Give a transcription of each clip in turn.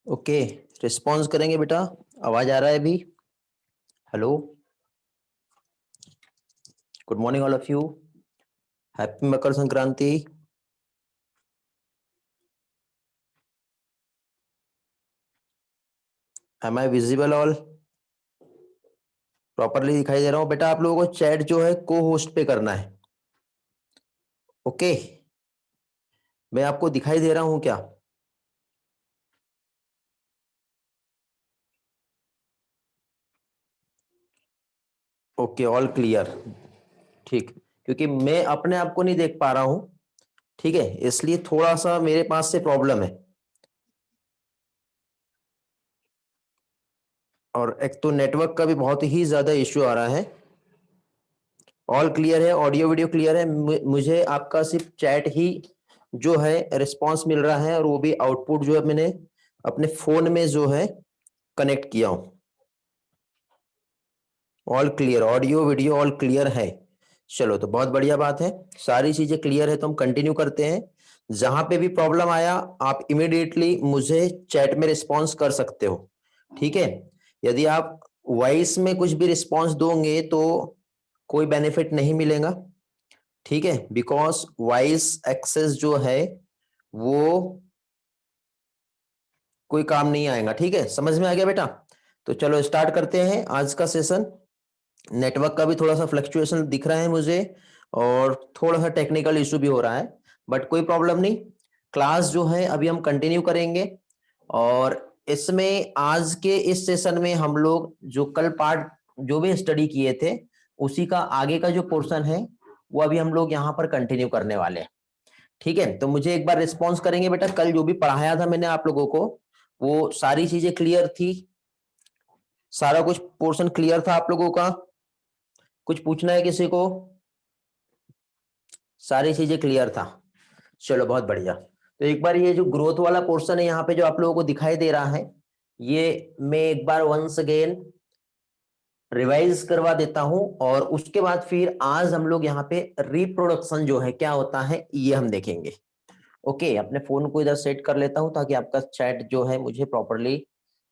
Okay, response करेंगे बेटा। आवाज आ रहा है अभी? Hello, good morning all of you. Happy Makar Sankranti. Am I visible all? Properly दिखाई दे रहा हूँ बेटा? आप लोगों को चैट जो है को होस्ट पे करना है। ओके, मैं आपको दिखाई दे रहा हूँ क्या? Okay, all clear. ठीक, क्योंकि मैं अपने आप को नहीं देख पा रहा हूँ, ठीक है, इसलिए थोड़ा सा मेरे पास से प्रॉब्लम है। और एक तो नेटवर्क का भी बहुत ही ज्यादा इश्यू आ रहा है। ऑल क्लियर है, ऑडियो वीडियो क्लियर है। मुझे आपका सिर्फ चैट ही जो है रिस्पांस मिल रहा है, और वो भी आउटपुट जो है मैंने अपने फोन में जो है कनेक्ट किया हूं। All clear, audio video all clear है। चलो, तो बहुत बढ़िया बात है। सारी चीजें क्लियर है तो हम कंटिन्यू करते हैं। जहां पे भी प्रॉब्लम आया आप इमीडिएटली मुझे चैट में रिस्पॉन्स कर सकते हो, ठीक है। यदि आप वॉइस में कुछ भी रिस्पॉन्स दोगे तो कोई बेनिफिट नहीं मिलेगा, ठीक है, बिकॉज वॉइस एक्सेस जो है वो कोई काम नहीं आएगा, ठीक है। समझ में आ गया बेटा? तो चलो स्टार्ट करते हैं आज का सेशन। नेटवर्क का भी थोड़ा सा फ्लक्चुएशन दिख रहा है मुझे, और थोड़ा सा टेक्निकल इशू भी हो रहा है, बट कोई प्रॉब्लम नहीं। क्लास जो है अभी हम कंटिन्यू करेंगे, और इसमें आज के इस सेशन में हम लोग जो कल पार्ट जो भी स्टडी किए थे उसी का आगे का जो पोर्शन है वो अभी हम लोग यहाँ पर कंटिन्यू करने वाले हैं, ठीक है। तो मुझे एक बार रिस्पॉन्स करेंगे बेटा, कल जो भी पढ़ाया था मैंने आप लोगों को वो सारी चीजें क्लियर थी? सारा कुछ पोर्शन क्लियर था आप लोगों का? कुछ पूछना है किसी को? सारी चीजें क्लियर था? चलो बहुत बढ़िया। तो एक बार ये जो ग्रोथ वाला पोर्शन है यहाँ पे जो आप लोगों को दिखाई दे रहा है, ये मैं एक बार वंस अगेन रिवाइज करवा देता हूं, और उसके बाद फिर आज हम लोग यहाँ पे रिप्रोडक्शन जो है क्या होता है ये हम देखेंगे। ओके, अपने फोन को इधर सेट कर लेता हूं ताकि आपका चैट जो है मुझे प्रॉपरली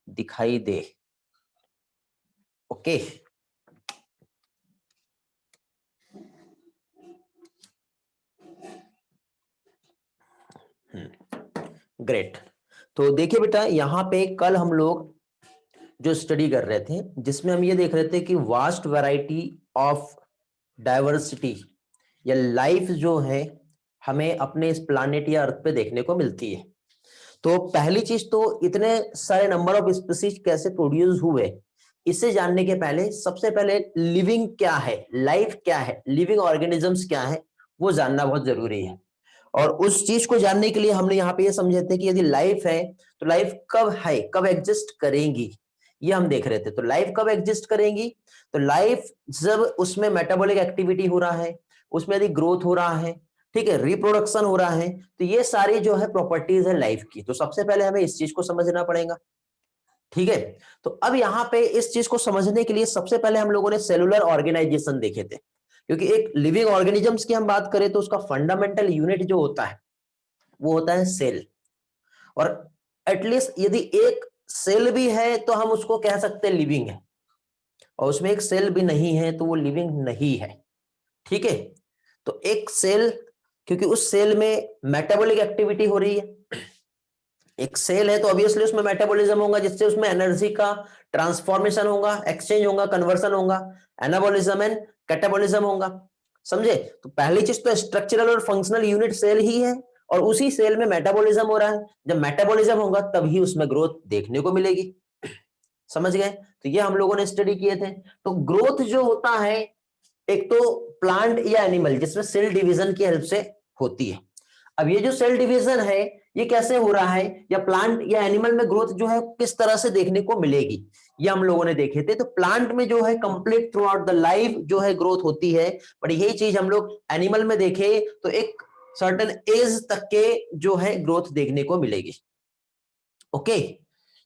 दिखाई दे। Okay, great. तो देखिए बेटा, यहाँ पे कल हम लोग जो स्टडी कर रहे थे जिसमें हम ये देख रहे थे कि वास्ट वैरायटी ऑफ डाइवर्सिटी या लाइफ जो है हमें अपने इस प्लानेट या अर्थ पे देखने को मिलती है। तो पहली चीज तो इतने सारे नंबर ऑफ स्पीसीज कैसे प्रोड्यूस हुए इसे जानने के पहले सबसे पहले लिविंग क्या है, लाइफ क्या है, लिविंग ऑर्गेनिजम्स क्या है वो जानना बहुत जरूरी है। और उस चीज को जानने के लिए हमने यहाँ पे ये समझे थे कि यदि लाइफ है तो लाइफ कब है, कब एग्जिस्ट करेंगी, ये हम देख रहे थे। तो लाइफ कब एग्जिस्ट करेंगी? तो लाइफ जब उसमें मेटाबॉलिक एक्टिविटी हो रहा है, उसमें यदि ग्रोथ हो रहा है, ठीक है, रिप्रोडक्शन हो रहा है, तो ये सारी जो है प्रॉपर्टीज है लाइफ की। तो सबसे पहले हमें इस चीज को समझना पड़ेगा, ठीक है। तो अब यहाँ पे इस चीज को समझने के लिए सबसे पहले हम लोगों ने सेलुलर ऑर्गेनाइजेशन देखे थे, क्योंकि एक लिविंग ऑर्गेनिजम्स की हम बात करें तो उसका फंडामेंटल यूनिट जो होता है वो होता है सेल। और एटलीस्ट यदि एक सेल भी है तो हम उसको कह सकते हैं लिविंग है, और उसमें एक सेल भी नहीं है तो वो लिविंग नहीं है, ठीक है। तो एक सेल, क्योंकि उस सेल में मेटाबॉलिक एक्टिविटी हो रही है, एक सेल है तो ऑब्वियसली उसमें मेटाबॉलिज्म होगा जिससे उसमें एनर्जी का ट्रांसफॉर्मेशन होगा, एक्सचेंज होगा, कन्वर्सन होगा, एनाबॉलिज्म एंड कैटाबॉलिज्म होगा, समझे। तो पहली चीज तो स्ट्रक्चरल और फंक्शनल यूनिट सेल ही है, और उसी सेल में मेटाबॉलिज्म हो रहा है। जब मेटाबॉलिज्म होगा तभी उसमें ग्रोथ देखने को मिलेगी, समझ गए। तो ये हम लोगों ने स्टडी किए थे। तो ग्रोथ जो होता है एक तो प्लांट या एनिमल जिसमें सेल डिवीजन की हेल्प से होती है। अब ये जो सेल डिवीजन है ये कैसे हो रहा है, या प्लांट या एनिमल में ग्रोथ जो है किस तरह से देखने को मिलेगी, ये हम लोगों ने देखे थे। तो प्लांट में जो है complete through out the life जो है ग्रोथ होती है, पर यही चीज हम लोग एनिमल में देखे तो एक सर्टेन एज तक के जो है ग्रोथ देखने को मिलेगी, ओके।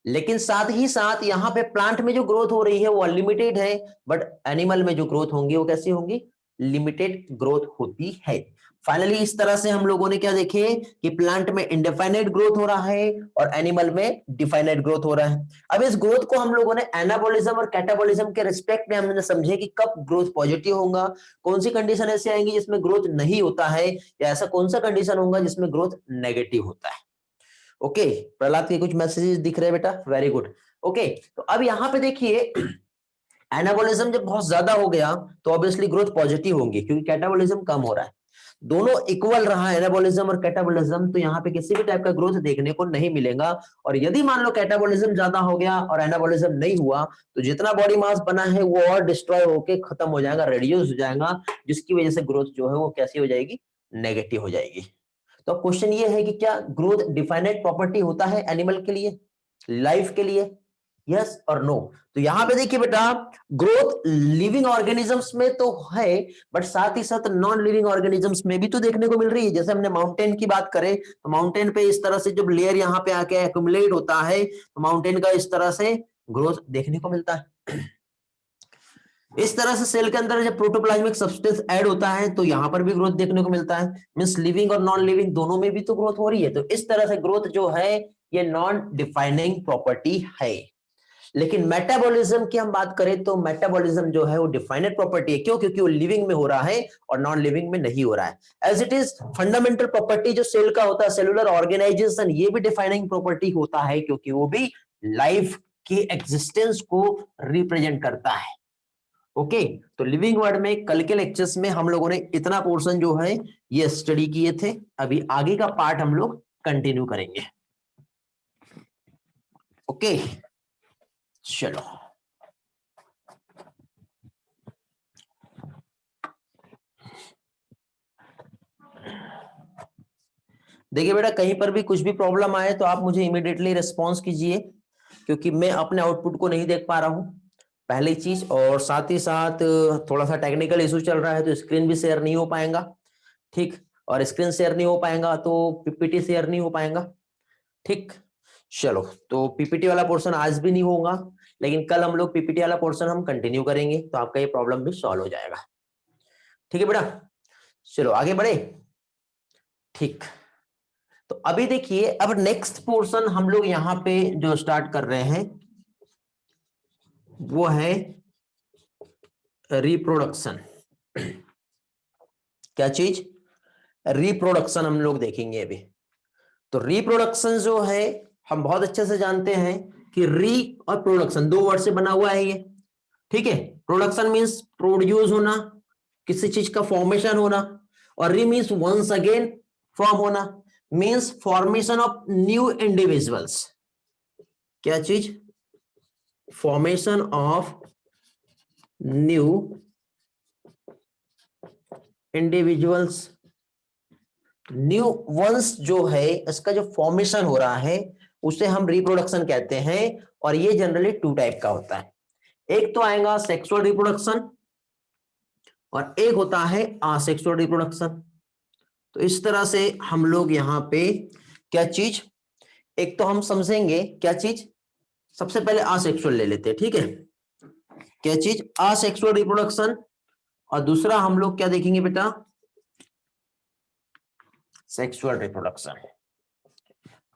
लेकिन साथ ही साथ यहाँ पे प्लांट में जो ग्रोथ हो रही है वो अनलिमिटेड है, बट एनिमल में जो ग्रोथ होंगी वो कैसी होंगी, लिमिटेड ग्रोथ होती है। फाइनली इस तरह से हम लोगों ने क्या देखे कि प्लांट में इंडेफिनाइट ग्रोथ हो रहा है और एनिमल में डिफाइनाइट ग्रोथ हो रहा है। अब इस ग्रोथ को हम लोगों ने एनाबॉलिज्म और कैटाबॉलिज्म के रिस्पेक्ट में हमने समझे कि कब ग्रोथ पॉजिटिव होगा, कौन सी कंडीशन ऐसी आएंगी जिसमें ग्रोथ नहीं होता है, या ऐसा कौन सा कंडीशन होगा जिसमें ग्रोथ नेगेटिव होता है। ओके, प्रहलाद के कुछ मैसेजेस दिख रहे हैं बेटा, वेरी गुड। ओके, तो अब यहां पे देखिए एनाबॉलिज्म जब बहुत ज्यादा हो गया तो ऑब्वियसली ग्रोथ पॉजिटिव होंगी क्योंकि कैटाबॉलिज्म कम हो रहा है। दोनों इक्वल रहा एनाबॉलिज्म और कैटाबॉलिज्म, तो यहाँ पे किसी भी टाइप का ग्रोथ देखने को नहीं मिलेगा। और यदि मान लो कैटाबॉलिज्म ज्यादा हो गया और एनाबॉलिज्म नहीं हुआ तो जितना बॉडी मास बना है वो और डिस्ट्रॉय होके खत्म हो जाएगा, रेड्यूस हो जाएगा, जिसकी वजह से ग्रोथ जो है वो कैसी हो जाएगी, नेगेटिव हो जाएगी। तो क्वेश्चन ये है कि क्या ग्रोथ डिफाइनाइट प्रॉपर्टी होता है एनिमल के लिए, लाइफ के लिए, यस और नो? तो यहां पे देखिए बेटा, ग्रोथ लिविंग ऑर्गेनिजम्स में तो है, बट साथ ही साथ नॉन लिविंग ऑर्गेनिजम्स में भी तो देखने को मिल रही है। जैसे हमने माउंटेन की बात करें तो माउंटेन पे इस तरह से जब लेयर यहाँ पे आके एक्यूमुलेट होता है तो माउंटेन का इस तरह से ग्रोथ देखने को मिलता है। इस तरह से सेल के अंदर जब प्रोटोप्लाज्मिक सब्सटेंस ऐड होता है तो यहां पर भी ग्रोथ देखने को मिलता है। मींस लिविंग और नॉन लिविंग दोनों में भी तो ग्रोथ हो रही है। तो इस तरह से ग्रोथ जो है ये नॉन डिफाइनिंग प्रॉपर्टी है। लेकिन मेटाबॉलिज्म की हम बात करें तो मेटाबॉलिज्म जो है वो डिफाइनेट प्रॉपर्टी है। क्यों? क्योंकि वो लिविंग में हो रहा है और नॉन लिविंग में नहीं हो रहा है। As it is fundamental property जो सेल का होता है, सेलुलर ऑर्गेनाइजेशन, ये भी डिफाइनिंग प्रॉपर्टी होता है क्योंकि वो भी लाइफ की एग्जिस्टेंस को रिप्रेजेंट करता है। ओके, तो लिविंग वर्ड में कल के लेक्चर्स में हम लोगों ने इतना पोर्शन जो है ये स्टडी किए थे। अभी आगे का पार्ट हम लोग कंटिन्यू करेंगे। ओके, चलो देखिए बेटा, कहीं पर भी कुछ भी प्रॉब्लम आए तो आप मुझे इमीडिएटली रिस्पॉन्स कीजिए क्योंकि मैं अपने आउटपुट को नहीं देख पा रहा हूं, पहली चीज। और साथ ही साथ थोड़ा सा टेक्निकल इशू चल रहा है तो स्क्रीन भी शेयर नहीं हो पाएगा, ठीक? और स्क्रीन शेयर नहीं हो पाएगा तो पीपीटी शेयर नहीं हो पाएगा, ठीक? चलो, तो पीपीटी वाला पोर्शन आज भी नहीं होगा, लेकिन कल हम लोग पीपीटी वाला पोर्शन हम कंटिन्यू करेंगे तो आपका ये प्रॉब्लम भी सॉल्व हो जाएगा। ठीक है बेटा, चलो आगे बढ़े। ठीक, तो अभी देखिए, अब नेक्स्ट पोर्शन हम लोग यहां पे जो स्टार्ट कर रहे हैं वो है रिप्रोडक्शन। क्या चीज? रिप्रोडक्शन हम लोग देखेंगे अभी। तो रिप्रोडक्शन जो है हम बहुत अच्छे से जानते हैं कि री और प्रोडक्शन दो वर्ड से बना हुआ है ये, ठीक है? प्रोडक्शन मींस प्रोड्यूस होना, किसी चीज का फॉर्मेशन होना, और री मींस वंस अगेन फॉर्म होना, means formation of new individuals. क्या चीज? Formation of new individuals. New ones जो है इसका जो फॉर्मेशन हो रहा है उसे हम रिप्रोडक्शन कहते हैं। और ये जनरली टू टाइप का होता है, एक तो आएगा सेक्सुअल रिप्रोडक्शन और एक होता है असेक्सुअल रिप्रोडक्शन। तो इस तरह से हम लोग यहाँ पे क्या चीज, एक तो हम समझेंगे क्या चीज, सबसे पहले असेक्सुअल ले लेते हैं, ठीक है? क्या चीज? Asexual reproduction. और दूसरा हम लोग क्या देखेंगे बेटा? Sexual reproduction.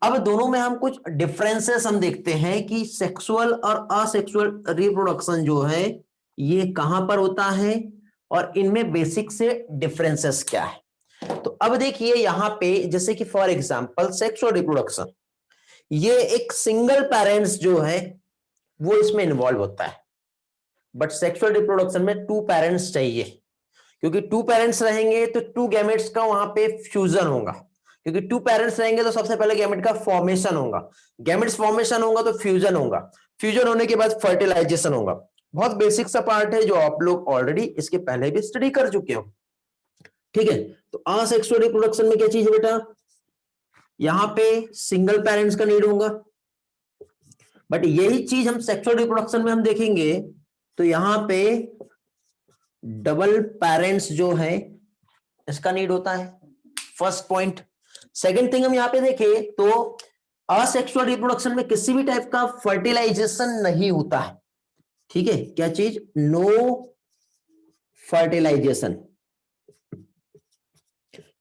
अब दोनों में हम कुछ डिफरेंसेस हम देखते हैं कि सेक्सुअल और असेक्सुअल रिप्रोडक्शन जो है ये कहां पर होता है और इनमें बेसिक से डिफरेंसेस क्या है। तो अब देखिए यहां पे, जैसे कि फॉर एग्जांपल सेक्सुअल रिप्रोडक्शन, ये एक सिंगल पेरेंट्स जो है वो इसमें इन्वॉल्व होता है। बट सेक्सुअल रिप्रोडक्शन में टू पेरेंट्स चाहिए, क्योंकि टू पेरेंट्स रहेंगे तो टू गैमेट्स का वहां पे फ्यूजन होगा। क्योंकि टू पेरेंट्स रहेंगे तो सबसे पहले गैमेट का फॉर्मेशन होगा, गैमेट्स फॉर्मेशन होगा तो फ्यूजन होगा, फ्यूजन होने के बाद फर्टिलाइजेशन होगा। बहुत बेसिक सा पार्ट है जो आप लोग ऑलरेडी इसके पहले भी स्टडी कर चुके हो, ठीक है? तो असेक्सुअल रिप्रोडक्शन में क्या चीज है बेटा? यहां पे सिंगल पेरेंट्स का नीड होगा। बट यही चीज हम सेक्सुअल रिप्रोडक्शन में हम देखेंगे तो यहां पे डबल पेरेंट्स जो है इसका नीड होता है, फर्स्ट पॉइंट। सेकंड थिंग हम यहां पे देखें तो असेक्सुअल रिप्रोडक्शन में किसी भी टाइप का फर्टिलाइजेशन नहीं होता है, ठीक है? क्या चीज? No fertilization.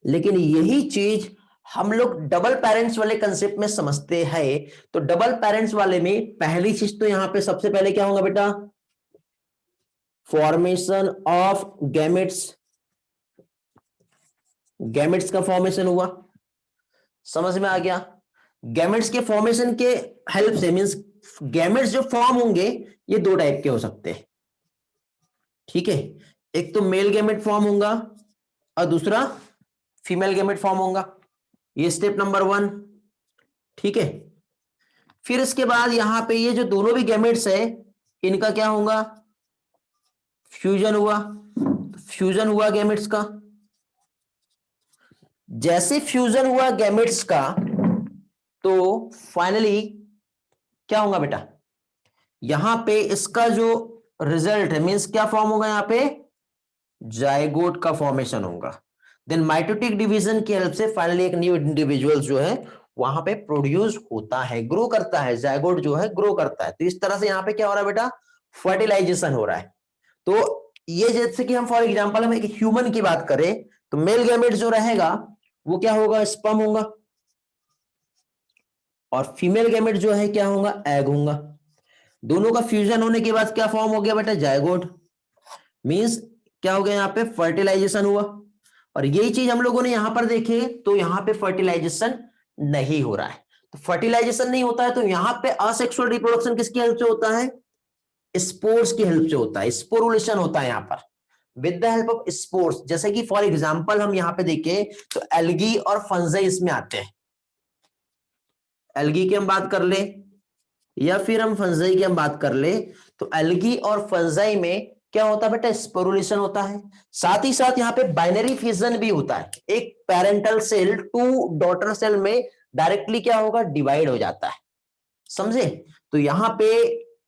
लेकिन यही चीज हम लोग डबल पेरेंट्स वाले कंसेप्ट में समझते हैं। तो डबल पेरेंट्स वाले में पहली चीज तो यहां पे सबसे पहले क्या होगा बेटा, फॉर्मेशन ऑफ गैमेट्स। गैमेट्स का फॉर्मेशन हुआ, समझ में आ गया। गैमेट्स के फॉर्मेशन के हेल्प से मींस गैमेट्स जो फॉर्म होंगे ये दो टाइप के हो सकते हैं, ठीक है। एक तो मेल गैमेट फॉर्म होगा और दूसरा फीमेल गैमेट फॉर्म होगा। ये स्टेप नंबर 1, ठीक है। फिर इसके बाद यहां पे ये जो दोनों भी गैमेट्स है इनका क्या होगा, फ्यूजन हुआ। फ्यूजन हुआ गैमेट्स का। जैसे फ्यूजन हुआ गैमेट्स का तो फाइनली क्या होगा बेटा, यहां पे इसका जो रिजल्ट है मींस क्या फॉर्म होगा, यहां पे जायगोट का फॉर्मेशन होगा। देन माइटोटिक डिवीजन की हेल्प से फाइनली एक न्यू इंडिविजुअल जो है वहां पे प्रोड्यूस होता है, ग्रो करता है, जायगोट जो है ग्रो करता है। तो इस तरह से यहां पे क्या हो रहा है बेटा, फर्टिलाइजेशन हो रहा है। तो ये जैसे कि हम फॉर एग्जांपल हम एक ह्यूमन की बात करें तो मेल गैमेट जो रहेगा वो क्या होगा, स्पर्म होगा, और फीमेल गैमेट जो है क्या होगा, एग होगा। दोनों का फ्यूजन होने के बाद क्या फॉर्म हो गया बेटा, जायगोट। मींस क्या हो गया, यहाँ पे फर्टिलाइजेशन हुआ। और यही चीज हम लोगों ने यहां पर देखे तो यहां पे फर्टिलाइजेशन नहीं हो रहा है। तो फर्टिलाइजेशन नहीं होता है तो यहां पे असेक्सुअल रिप्रोडक्शन किसकी हेल्प से होता है, स्पोर्स की हेल्प से होता है, स्पोरुलेशन होता है यहां पर with the help of spores. जैसे कि फॉर एग्जांपल हम यहां पे देखें तो एल्गी और फंजाई इसमें आते हैं। एल्गी की हम बात कर ले या फिर हम फंजाई की हम बात कर ले तो एल्गी और फंजाई में क्या होता है बेटा, स्पोरुलेशन होता है। साथ ही साथ यहाँ पे बाइनरी फिजन भी होता है, एक parental cell to daughter cell में डायरेक्टली क्या होगा, डिवाइड हो जाता है, समझे। तो यहाँ पे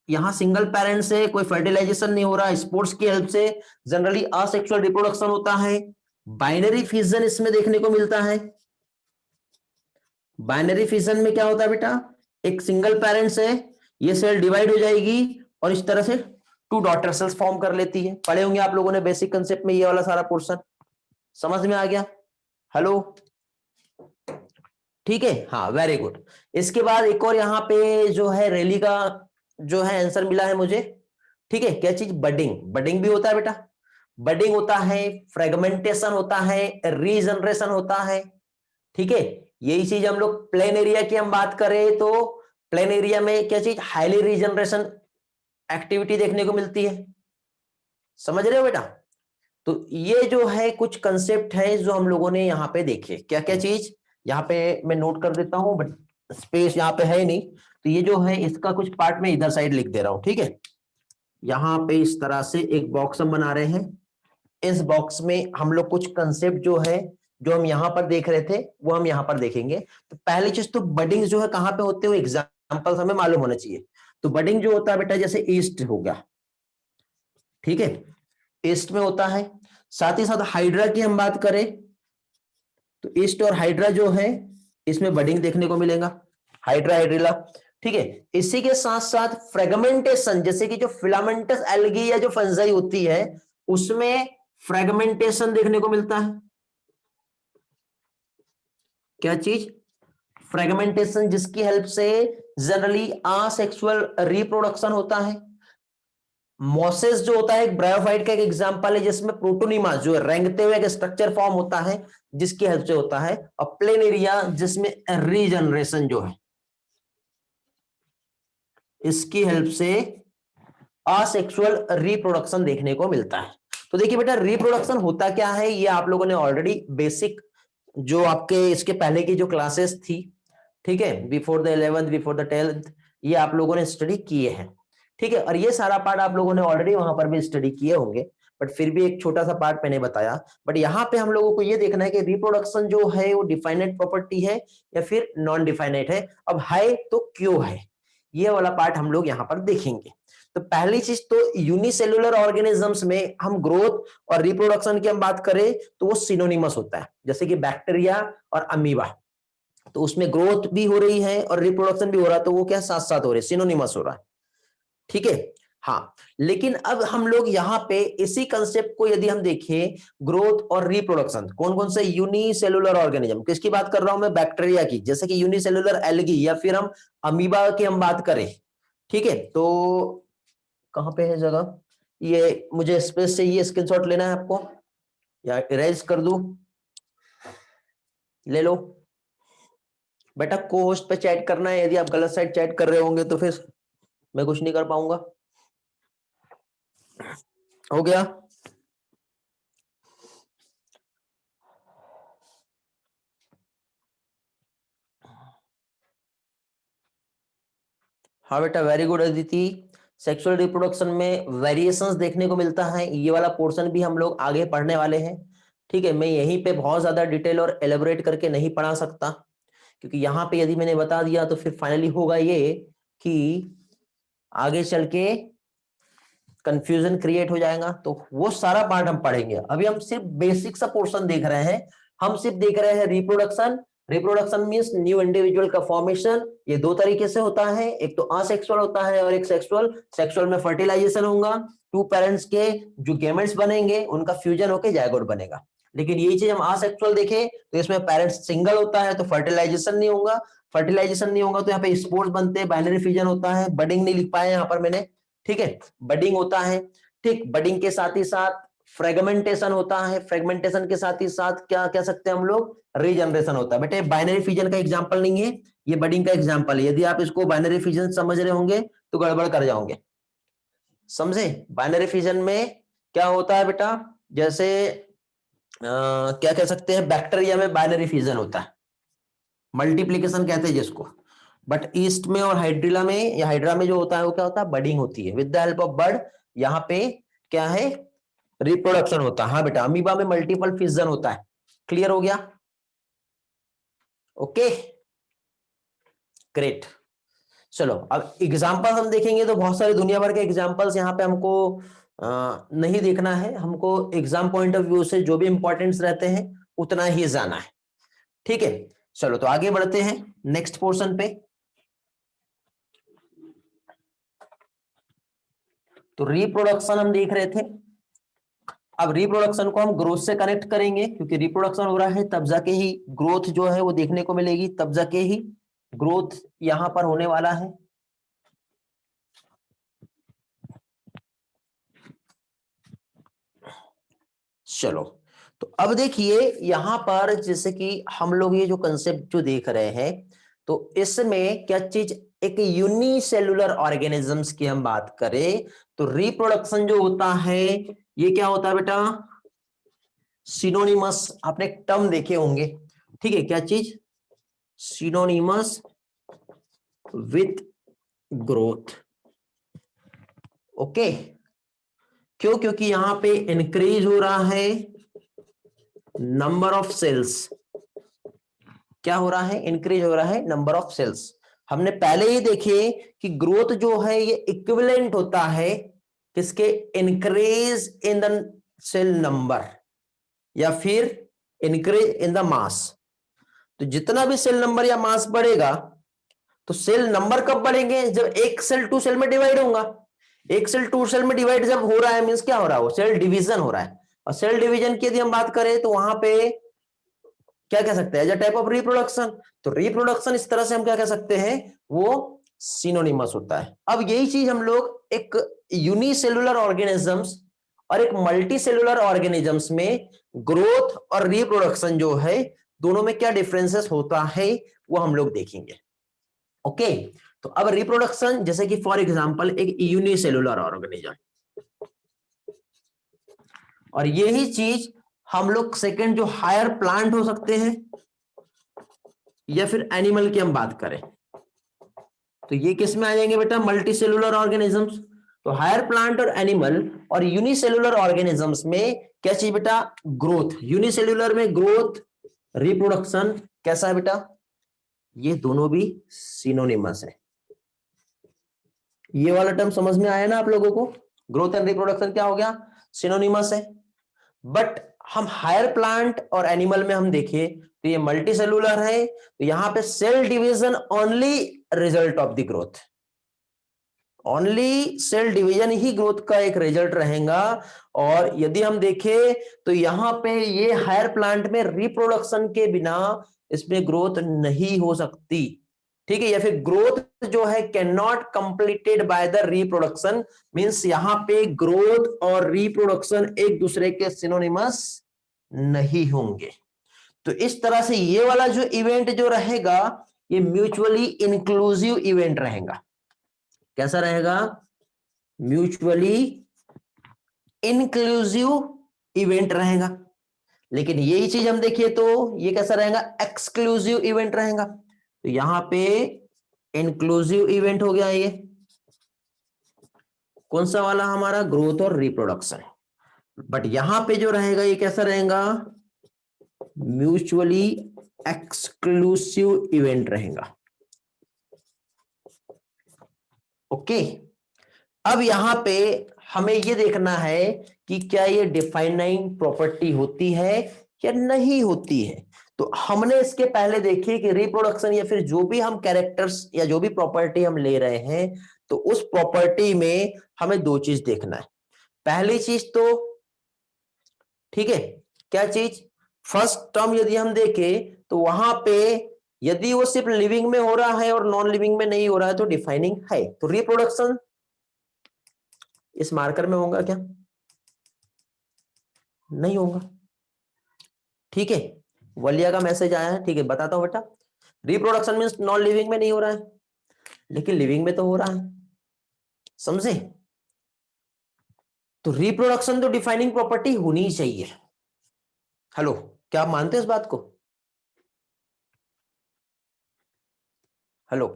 यहाँ सिंगल पेरेंट से कोई फर्टिलाइजेशन नहीं हो रहा, स्पोर्ट्स की हेल्प से जनरली असेक्सुअल रिप्रोडक्शन होता है। बाइनरी फिजन इसमें देखने को मिलता है। बाइनरी फिजन में क्या होता है बेटा, एक सिंगल पेरेंट से ये सेल डिवाइड हो जाएगी और इस तरह से टू डॉटर सेल्स फॉर्म कर लेती है। पढ़े होंगे आप लोगों ने बेसिक कंसेप्ट में ये वाला सारा पोर्शन, समझ में आ गया। हेलो, ठीक है, हाँ वेरी गुड। इसके बाद एक और यहाँ पे जो है रैली का जो है आंसर मिला है मुझे, ठीक है। क्या चीज, बडिंग। बडिंग भी होता है बेटा, बडिंग होता है, फ्रेगमेंटेशन होता है, रीजनरेशन होता है, ठीक है। यही चीज हम लोग प्लेन एरिया की हम बात करें तो प्लेन एरिया में क्या चीज, हाईली रीजनरेशन एक्टिविटी देखने को मिलती है, समझ रहे हो बेटा। तो ये जो है कुछ कंसेप्ट है जो हम लोगों ने यहाँ पे देखे। क्या क्या चीज, यहाँ पे मैं नोट कर देता हूं बट स्पेस यहाँ पे है नहीं, तो ये जो है इसका कुछ पार्ट में इधर साइड लिख दे रहा हूं, ठीक है। यहाँ पे इस तरह से एक बॉक्स हम बना रहे हैं। इस बॉक्स में हम लोग कुछ कंसेप्ट जो है जो हम यहाँ पर देख रहे थे वो हम यहाँ पर देखेंगे। तो पहली चीज तो बडिंग जो है कहाँ पे होते हुए एग्जाम्पल हमें मालूम होना चाहिए। तो बडिंग जो होता है बेटा जैसे ईस्ट हो गया, ठीक है, ईस्ट में होता है। साथ ही साथ हाइड्रा की हम बात करें तो ईस्ट और हाइड्रा जो है इसमें बडिंग देखने को मिलेगा, हाइड्रा हाइड्रिला, ठीक है। इसी के साथ साथ फ्रेगमेंटेशन, जैसे कि जो फिलामेंटस एल्गी या जो फंजाई होती है उसमें फ्रेगमेंटेशन देखने को मिलता है। क्या चीज, फ्रेगमेंटेशन, जिसकी हेल्प से जनरली असेक्सुअल रिप्रोडक्शन होता है। मोसेस जो होता है एक ब्रायोफाइट का एक एग्जांपल है जिसमें प्रोटोनिमा जो है रेंगते हुए एक स्ट्रक्चर फॉर्म होता है जिसकी हेल्प से होता है। और प्लेन एरिया जिसमें रीजनरेशन जो है इसकी हेल्प से असेक्सुअल रिप्रोडक्शन देखने को मिलता है। तो देखिए बेटा रिप्रोडक्शन होता क्या है ये आप लोगों ने ऑलरेडी बेसिक जो आपके इसके पहले की जो क्लासेस थी, ठीक है, before the 11th before the 12th, ये आप लोगों ने स्टडी किए हैं, ठीक है। और ये सारा पार्ट आप लोगों ने ऑलरेडी वहां पर भी स्टडी किए होंगे बट फिर भी एक छोटा सा पार्ट मैंने बताया। बट यहाँ पे हम लोगों को ये देखना है कि रिप्रोडक्शन जो है वो डिफाइनेट प्रॉपर्टी है या फिर नॉन डिफाइनेट है। अब है तो क्यों है, ये वाला पार्ट हम लोग यहाँ पर देखेंगे। तो पहली चीज तो यूनिसेल्युलर ऑर्गेनिजम्स में हम ग्रोथ और रिप्रोडक्शन की हम बात करें तो वो सिनोनिमस होता है। जैसे कि बैक्टीरिया और अमीबा, तो उसमें ग्रोथ भी हो रही है और रिप्रोडक्शन भी हो रहा है, तो वो क्या साथ साथ हो रहे, सिनोनिमस हो रहा है, ठीक है। हाँ, लेकिन अब हम लोग यहाँ पे इसी कंसेप्ट को यदि हम देखें, ग्रोथ और रिप्रोडक्शन, कौन कौन से यूनिसेलुलर ऑर्गेनिज्म, किसकी बात कर रहा हूं मैं, बैक्टीरिया की, जैसे कि यूनिसेलुलर एल्गी या फिर हम अमीबा की हम बात करें, ठीक है। तो कहां पे है जगह, ये मुझे स्पेस चाहिए, स्क्रीनशॉट लेना है आपको या इरेज कर दूं, ले लो बेटा। को होस्ट पे चैट करना है, यदि आप गलत साइड चैट कर रहे होंगे तो फिर मैं कुछ नहीं कर पाऊंगा। हो गया। हाँ बेटा, very good Aditi. Sexual reproduction में वेरिएशंस देखने को मिलता है, ये वाला पोर्शन भी हम लोग आगे पढ़ने वाले हैं, ठीक है। मैं यहीं पे बहुत ज्यादा डिटेल और एलेबोरेट करके नहीं पढ़ा सकता, क्योंकि यहाँ पे यदि मैंने बता दिया तो फिर फाइनली होगा ये कि आगे चल के कंफ्यूजन क्रिएट हो जाएगा, तो वो सारा पार्ट हम पढ़ेंगे। अभी हम सिर्फ बेसिक सा पोर्शन देख रहे हैं, हम सिर्फ देख रहे हैं reproduction. Reproduction means new individual का फॉर्मेशन। ये दो तरीके से होता है, एक तो असेक्सुअल होता है और एक सेक्सुअल। सेक्सुअल में फर्टिलाइजेशन होगा, टू पेरेंट्स के जो गेमेट्स बनेंगे उनका फ्यूजन होकर जायगोट बनेगा। लेकिन यही चीज हम असेक्सुअल देखें तो इसमें पेरेंट्स सिंगल होता है तो फर्टिलाइजेशन नहीं होगा। फर्टिलाइजेशन नहीं होगा तो यहाँ पे स्पोर्स बनते हैं, बाइनरी फ्यूजन होता है। बडिंग नहीं लिख पाए यहाँ पर मैंने, ठीक है, बडिंग होता है। ठीक, बडिंग के साथ ही साथ फ्रेगमेंटेशन होता है। फ्रेगमेंटेशन के साथ ही साथ क्या कह सकते हैं हम लोग, रीजनरेशन होता है। बेटे बाइनरी फिजन का एग्जांपल नहीं है, ये बडिंग का एग्जांपल है। यदि आप इसको बाइनरी फिजन समझ रहे होंगे तो गड़बड़ कर जाओगे, समझे। बाइनरी फिजन में क्या होता है बेटा, जैसे क्या कह सकते हैं, बैक्टीरिया में बाइनरी फिजन होता है, मल्टीप्लीकेशन कहते हैं जिसको। बट ईस्ट में और हाइड्रिला में या हाइड्रा में जो होता है वो क्या होता है, बडिंग होती है with the help of bird. यहाँ पे क्या है, रिप्रोडक्शन होता है। हाँ बेटा, अमीबा में मल्टीपल फिजन होता है। क्लियर हो गया, ओके, ग्रेट। चलो अब एग्जांपल हम देखेंगे तो बहुत सारे दुनिया भर के एग्जांपल्स यहाँ पे हमको नहीं देखना है, हमको एग्जाम पॉइंट ऑफ व्यू से जो भी इंपॉर्टेंस रहते हैं उतना ही जाना है, ठीक है। चलो तो आगे बढ़ते हैं नेक्स्ट पोर्शन पे। तो रिप्रोडक्शन हम देख रहे थे, अब रिप्रोडक्शन को हम ग्रोथ से कनेक्ट करेंगे, क्योंकि रिप्रोडक्शन हो रहा है तब जाके ही ग्रोथ जो है वो देखने को मिलेगी, तब जाके ही ग्रोथ यहां पर होने वाला है। चलो तो अब देखिए यहां पर, जैसे कि हम लोग ये जो कंसेप्ट जो देख रहे हैं, तो इसमें क्या चीज, एक यूनिसेलुलर ऑर्गेनिजम्स की हम बात करें तो रिप्रोडक्शन जो होता है ये क्या होता है बेटा, सिनोनिमस। आपने एक टर्म देखे होंगे, ठीक है, क्या चीज, सिनोनिमस विथ ग्रोथ, ओके। क्यों, क्योंकि यहां पे इंक्रीज हो रहा है नंबर ऑफ सेल्स। क्या हो रहा है, इंक्रीज हो रहा है नंबर ऑफ सेल्स। हमने पहले ही देखे कि ग्रोथ जो है ये इक्विवेलेंट होता है किसके, increase in the cell number या फिर इंक्रीज इन द मास। तो जितना भी सेल नंबर या मास बढ़ेगा, तो सेल नंबर कब बढ़ेंगे, जब एक सेल टू सेल में डिवाइड होगा। एक सेल टू सेल में डिवाइड जब हो रहा है मींस क्या हो रहा है, वो सेल डिवीजन हो रहा है। और सेल डिवीजन की यदि हम बात करें तो वहां पे क्या कह सकते हैं, as a type of reproduction. तो रिप्रोडक्शन इस तरह से हम क्या कह सकते हैं, वो सिनोनिमस होता है। अब यही चीज हम लोग एक यूनिसेलुलर ऑर्गेनिजम्स और एक मल्टी सेलुलर ऑर्गेनिजम्स में ग्रोथ और रिप्रोडक्शन जो है दोनों में क्या डिफरेंसेस होता है वो हम लोग देखेंगे, ओके। तो अब रिप्रोडक्शन, जैसे कि फॉर एग्जांपल एक यूनिसेलुलर ऑर्गेनिज्म, और यही चीज हम लोग सेकंड जो हायर प्लांट हो सकते हैं या फिर एनिमल की हम बात करें तो ये किस में आ जाएंगे बेटा, मल्टी सेलुलर ऑर्गेनिजम्स। तो हायर प्लांट और एनिमल और यूनिसेलुलर ऑर्गेनिजम्स में क्या चीज बेटा, ग्रोथ। यूनिसेलुलर में ग्रोथ, रिप्रोडक्शन कैसा है बेटा, ये दोनों भी सिनोनिमस है। ये वाला टर्म समझ में आया ना आप लोगों को, ग्रोथ एंड रिप्रोडक्शन क्या हो गया, सिनोनिमस है। बट हम हायर प्लांट और एनिमल में हम देखें तो ये मल्टी सेलुलर है, तो यहां पे cell division only result of the growth, only cell division ही ग्रोथ का एक रिजल्ट रहेगा। और यदि हम देखें तो यहां पे ये हायर प्लांट में रिप्रोडक्शन के बिना इसमें ग्रोथ नहीं हो सकती, ठीक है, या फिर ग्रोथ जो है can not completed by the reproduction, means यहां पे ग्रोथ और रिप्रोडक्शन एक दूसरे के सिनोनिमस नहीं होंगे। तो इस तरह से ये वाला जो इवेंट जो रहेगा ये म्यूचुअली इंक्लूसिव इवेंट रहेगा। कैसा रहेगा? म्यूचुअली इंक्लूसिव इवेंट रहेगा। लेकिन यही चीज हम देखिए तो ये कैसा रहेगा? एक्सक्लूसिव इवेंट रहेगा। तो यहां पे इंक्लूसिव इवेंट हो गया ये कौन सा वाला? हमारा ग्रोथ और रिप्रोडक्शन। बट यहां पे जो रहेगा ये कैसा रहेगा? म्यूचुअली एक्सक्लूसिव इवेंट रहेगा। ओके, अब यहां पे हमें ये देखना है कि क्या ये डिफाइनिंग प्रॉपर्टी होती है या नहीं होती है। तो हमने इसके पहले देखिए कि रिप्रोडक्शन या फिर जो भी हम कैरेक्टर्स या जो भी प्रॉपर्टी हम ले रहे हैं तो उस प्रॉपर्टी में हमें दो चीज देखना है। पहली चीज तो ठीक है, क्या चीज? फर्स्ट टर्म यदि हम देखें तो वहां पे यदि वो सिर्फ लिविंग में हो रहा है और नॉन लिविंग में नहीं हो रहा है तो डिफाइनिंग है। तो रिप्रोडक्शन इस मार्कर में होगा क्या? नहीं होगा। ठीक है, वलिया का मैसेज आया है, ठीक है बताता हूं बेटा। रिप्रोडक्शन मींस नॉन लिविंग में नहीं हो रहा है लेकिन लिविंग में तो हो रहा है, समझे? तो रिप्रोडक्शन तो डिफाइनिंग प्रॉपर्टी होनी चाहिए। हेलो, क्या आप मानते हैं इस बात को? हेलो,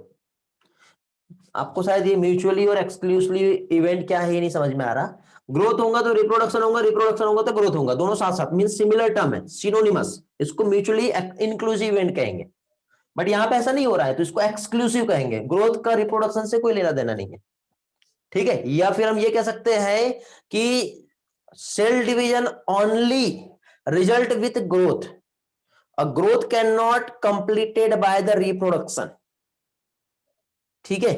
आपको शायद ये म्यूचुअली और एक्सक्लूसिवली इवेंट क्या है ये नहीं समझ में आ रहा। ग्रोथ होगा तो रिप्रोडक्शन होगा, रिप्रोडक्शन होगा तो ग्रोथ होगा, दोनों साथ साथ मींस सिमिलर टर्म है, सिनोनिमस। इसको म्यूचुअली इंक्लूसिव इवेंट कहेंगे। बट यहां पे ऐसा नहीं हो रहा है तो इसको एक्सक्लूसिव कहेंगे। ग्रोथ का रिप्रोडक्शन से कोई लेना देना नहीं है, ठीक है। या फिर हम ये कह सकते हैं कि cell division only result with growth, a growth can not completed by the reproduction. ठीक है,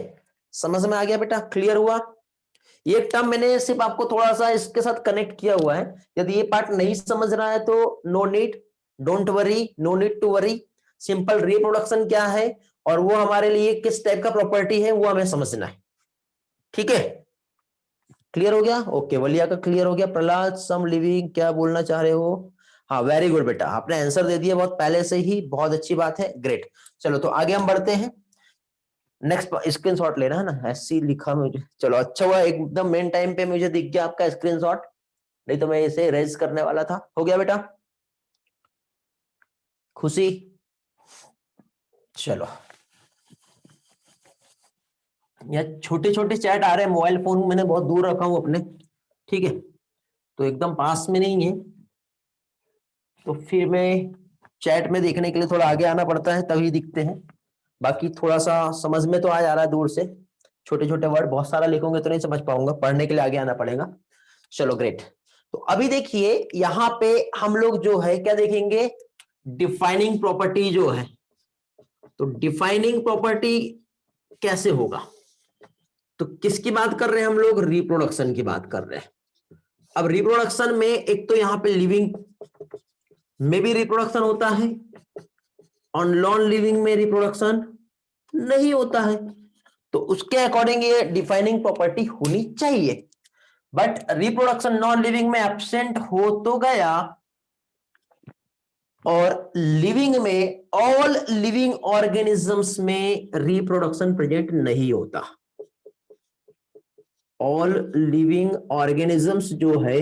समझ में आ गया बेटा? क्लियर हुआ? ये टर्म मैंने सिर्फ आपको थोड़ा सा इसके साथ कनेक्ट किया हुआ है। यदि ये पार्ट नहीं समझ रहा है तो no need, don't worry, no need to worry. Simple reproduction क्या है और वो हमारे लिए किस टाइप का प्रॉपर्टी है वो हमें समझना है। ठीक है, क्लियर हो गया? ओके, वलिया का क्लियर हो गया। प्रहलाद सम लिविंग क्या बोलना चाह रहे हो? हाँ वेरी गुड बेटा, आपने आंसर दे दिया बहुत पहले से ही, बहुत अच्छी बात है, ग्रेट। चलो तो आगे हम बढ़ते हैं। नेक्स्ट स्क्रीनशॉट लेना है ना, ऐसी लिखा मुझे, चलो अच्छा हुआ एकदम मेन टाइम पे मुझे दिख गया आपका स्क्रीनशॉट, नहीं तो मैं इसे रेज करने वाला था। हो गया बेटा? खुशी? चलो, यार छोटे छोटे चैट आ रहे हैं, मोबाइल फोन मैंने बहुत दूर रखा हूं अपने, ठीक है, तो एकदम पास में नहीं है, तो फिर मैं चैट में देखने के लिए थोड़ा आगे आना पड़ता है तभी दिखते हैं। बाकी थोड़ा सा समझ में तो आ जा रहा है दूर से, छोटे छोटे वर्ड बहुत सारा लिखोगे तो नहीं समझ पाऊंगा, पढ़ने के लिए आगे आना पड़ेगा। चलो ग्रेट। तो अभी देखिए यहां पे हम लोग जो है क्या देखेंगे? डिफाइनिंग प्रॉपर्टी जो है, तो डिफाइनिंग प्रॉपर्टी कैसे होगा? तो किसकी बात कर रहे हैं हम लोग? रिप्रोडक्शन की बात कर रहे हैं। अब रिप्रोडक्शन में एक तो यहां पे लिविंग में भी रिप्रोडक्शन होता है और नॉन लिविंग में रिप्रोडक्शन नहीं होता है, तो उसके अकॉर्डिंग ये डिफाइनिंग प्रॉपर्टी होनी चाहिए। बट रिप्रोडक्शन नॉन लिविंग में एब्सेंट हो तो गया, और लिविंग में ऑल लिविंग ऑर्गेनिजम्स में रिप्रोडक्शन प्रेजेंट नहीं होता। ऑल लिविंग ऑर्गेनिजम्स जो है,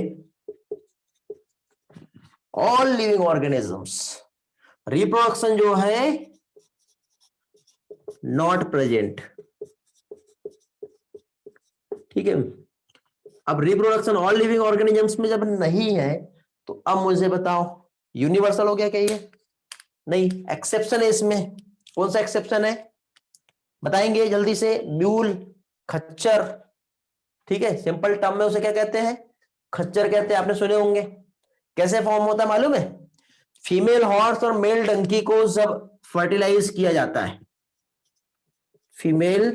ऑल लिविंग ऑर्गेनिजम्स रिप्रोडक्शन जो है नॉट प्रेजेंट, ठीक है। अब रिप्रोडक्शन ऑल लिविंग ऑर्गेनिजम्स में जब नहीं है तो अब मुझे बताओ यूनिवर्सल हो गया क्या ये? नहीं, एक्सेप्शन है इसमें। कौन सा एक्सेप्शन है बताएंगे जल्दी से? म्यूल, खच्चर, ठीक है, सिंपल टर्म में उसे क्या कहते हैं? खच्चर कहते हैं, आपने सुने होंगे। कैसे फॉर्म होता है मालूम है? फीमेल हॉर्स और मेल डंकी को जब फर्टिलाइज किया जाता है, फीमेल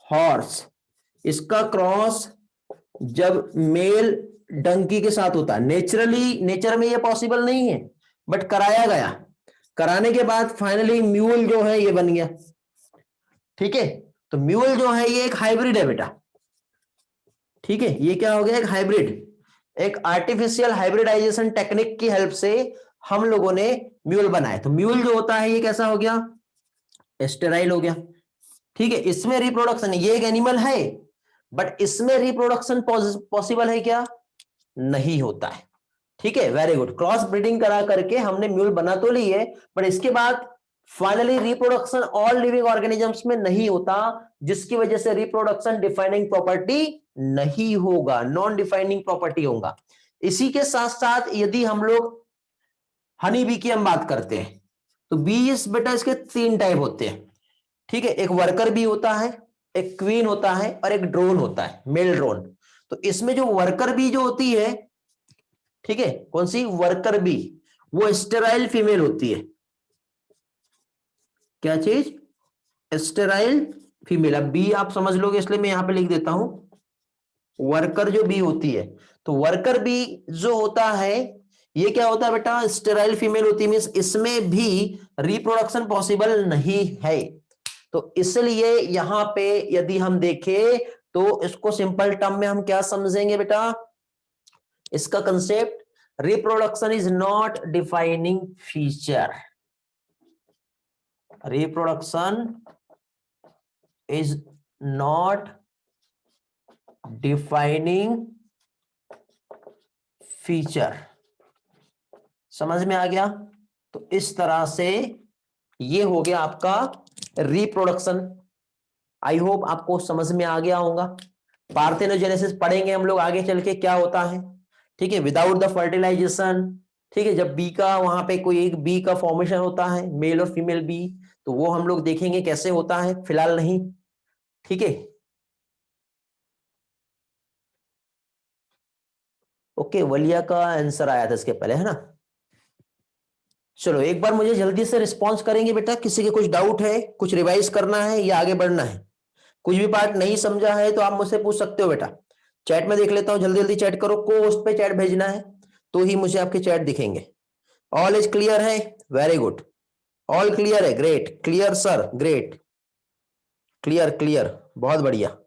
हॉर्स इसका क्रॉस जब मेल डंकी के साथ होता है, नेचुरली नेचर में ये पॉसिबल नहीं है, बट कराया गया, कराने के बाद फाइनली म्यूल जो है ये बन गया। ठीक है, तो म्यूल जो है ये एक हाइब्रिड है बेटा। ठीक है, ये क्या हो गया, एक हाइब्रिड, एक आर्टिफिशियल हाइब्रिडाइजेशन टेक्निक की हेल्प से हम लोगों ने म्यूल बनाए। तो म्यूल जो होता है ये कैसा हो गया, स्टेराइल हो गया। ठीक है, इसमें रिप्रोडक्शन, ये एक एनिमल है बट इसमें रिप्रोडक्शन पॉसिबल है क्या, नहीं होता है। ठीक है, वेरी गुड, क्रॉस ब्रीडिंग करा करके हमने म्यूल बना तो ली है, पर इसके बाद finally reproduction all living organisms में नहीं होता, जिसकी वजह से रिप्रोडक्शन डिफाइनिंग प्रॉपर्टी नहीं होगा, नॉन डिफाइनिंग प्रॉपर्टी होगा। इसी के साथ साथ यदि हम लोग हनी बी की हम बात करते हैं, तो बीज बेटा इसके 3 टाइप होते हैं। ठीक है, एक वर्कर बी होता है, एक क्वीन होता है और एक ड्रोन होता है, मेल ड्रोन। तो इसमें जो वर्कर बी जो होती है, ठीक है, कौन सी वर्कर बी, वो स्टेराइल फीमेल होती है। क्या चीज, स्टेराइल फीमेल। अब बी आप समझ लोगे इसलिए मैं यहां पे लिख देता हूं, वर्कर जो बी होती है, तो वर्कर बी जो होता है ये क्या होता है बेटा, स्टेराइल फीमेल होती है, मींस इसमें भी रिप्रोडक्शन पॉसिबल नहीं है। तो इसलिए यहां पे यदि हम देखें तो इसको सिंपल टर्म में हम क्या समझेंगे बेटा, इसका concept, reproduction is not defining feature, reproduction is not defining feature. समझ में आ गया। तो इस तरह से ये हो गया आपका रिप्रोडक्शन। आई होप आपको समझ में आ गया होगा। पार्थेनोजेनेसिस पढ़ेंगे हम लोग आगे चल के क्या होता है। ठीक है, विदाउट द फर्टिलाइजेशन। ठीक है, जब बी का वहां पे कोई एक बी का फॉर्मेशन होता है, मेल और फीमेल बी, तो वो हम लोग देखेंगे कैसे होता है, फिलहाल नहीं। ठीक है, ओके, वलिया का आंसर आया था इसके पहले, है ना। चलो एक बार मुझे जल्दी से रिस्पॉन्स करेंगे बेटा, किसी के कुछ डाउट है, कुछ रिवाइज करना है या आगे बढ़ना है, कुछ भी पार्ट नहीं समझा है तो आप मुझसे पूछ सकते हो बेटा। चैट में देख लेता हूं, जल्दी जल्दी चैट करो, पोस्ट पे चैट भेजना है तो ही मुझे आपके चैट दिखेंगे। ऑल इज क्लियर है, वेरी गुड, ऑल क्लियर है, great, clear sir, great, clear clear, बहुत बढ़िया।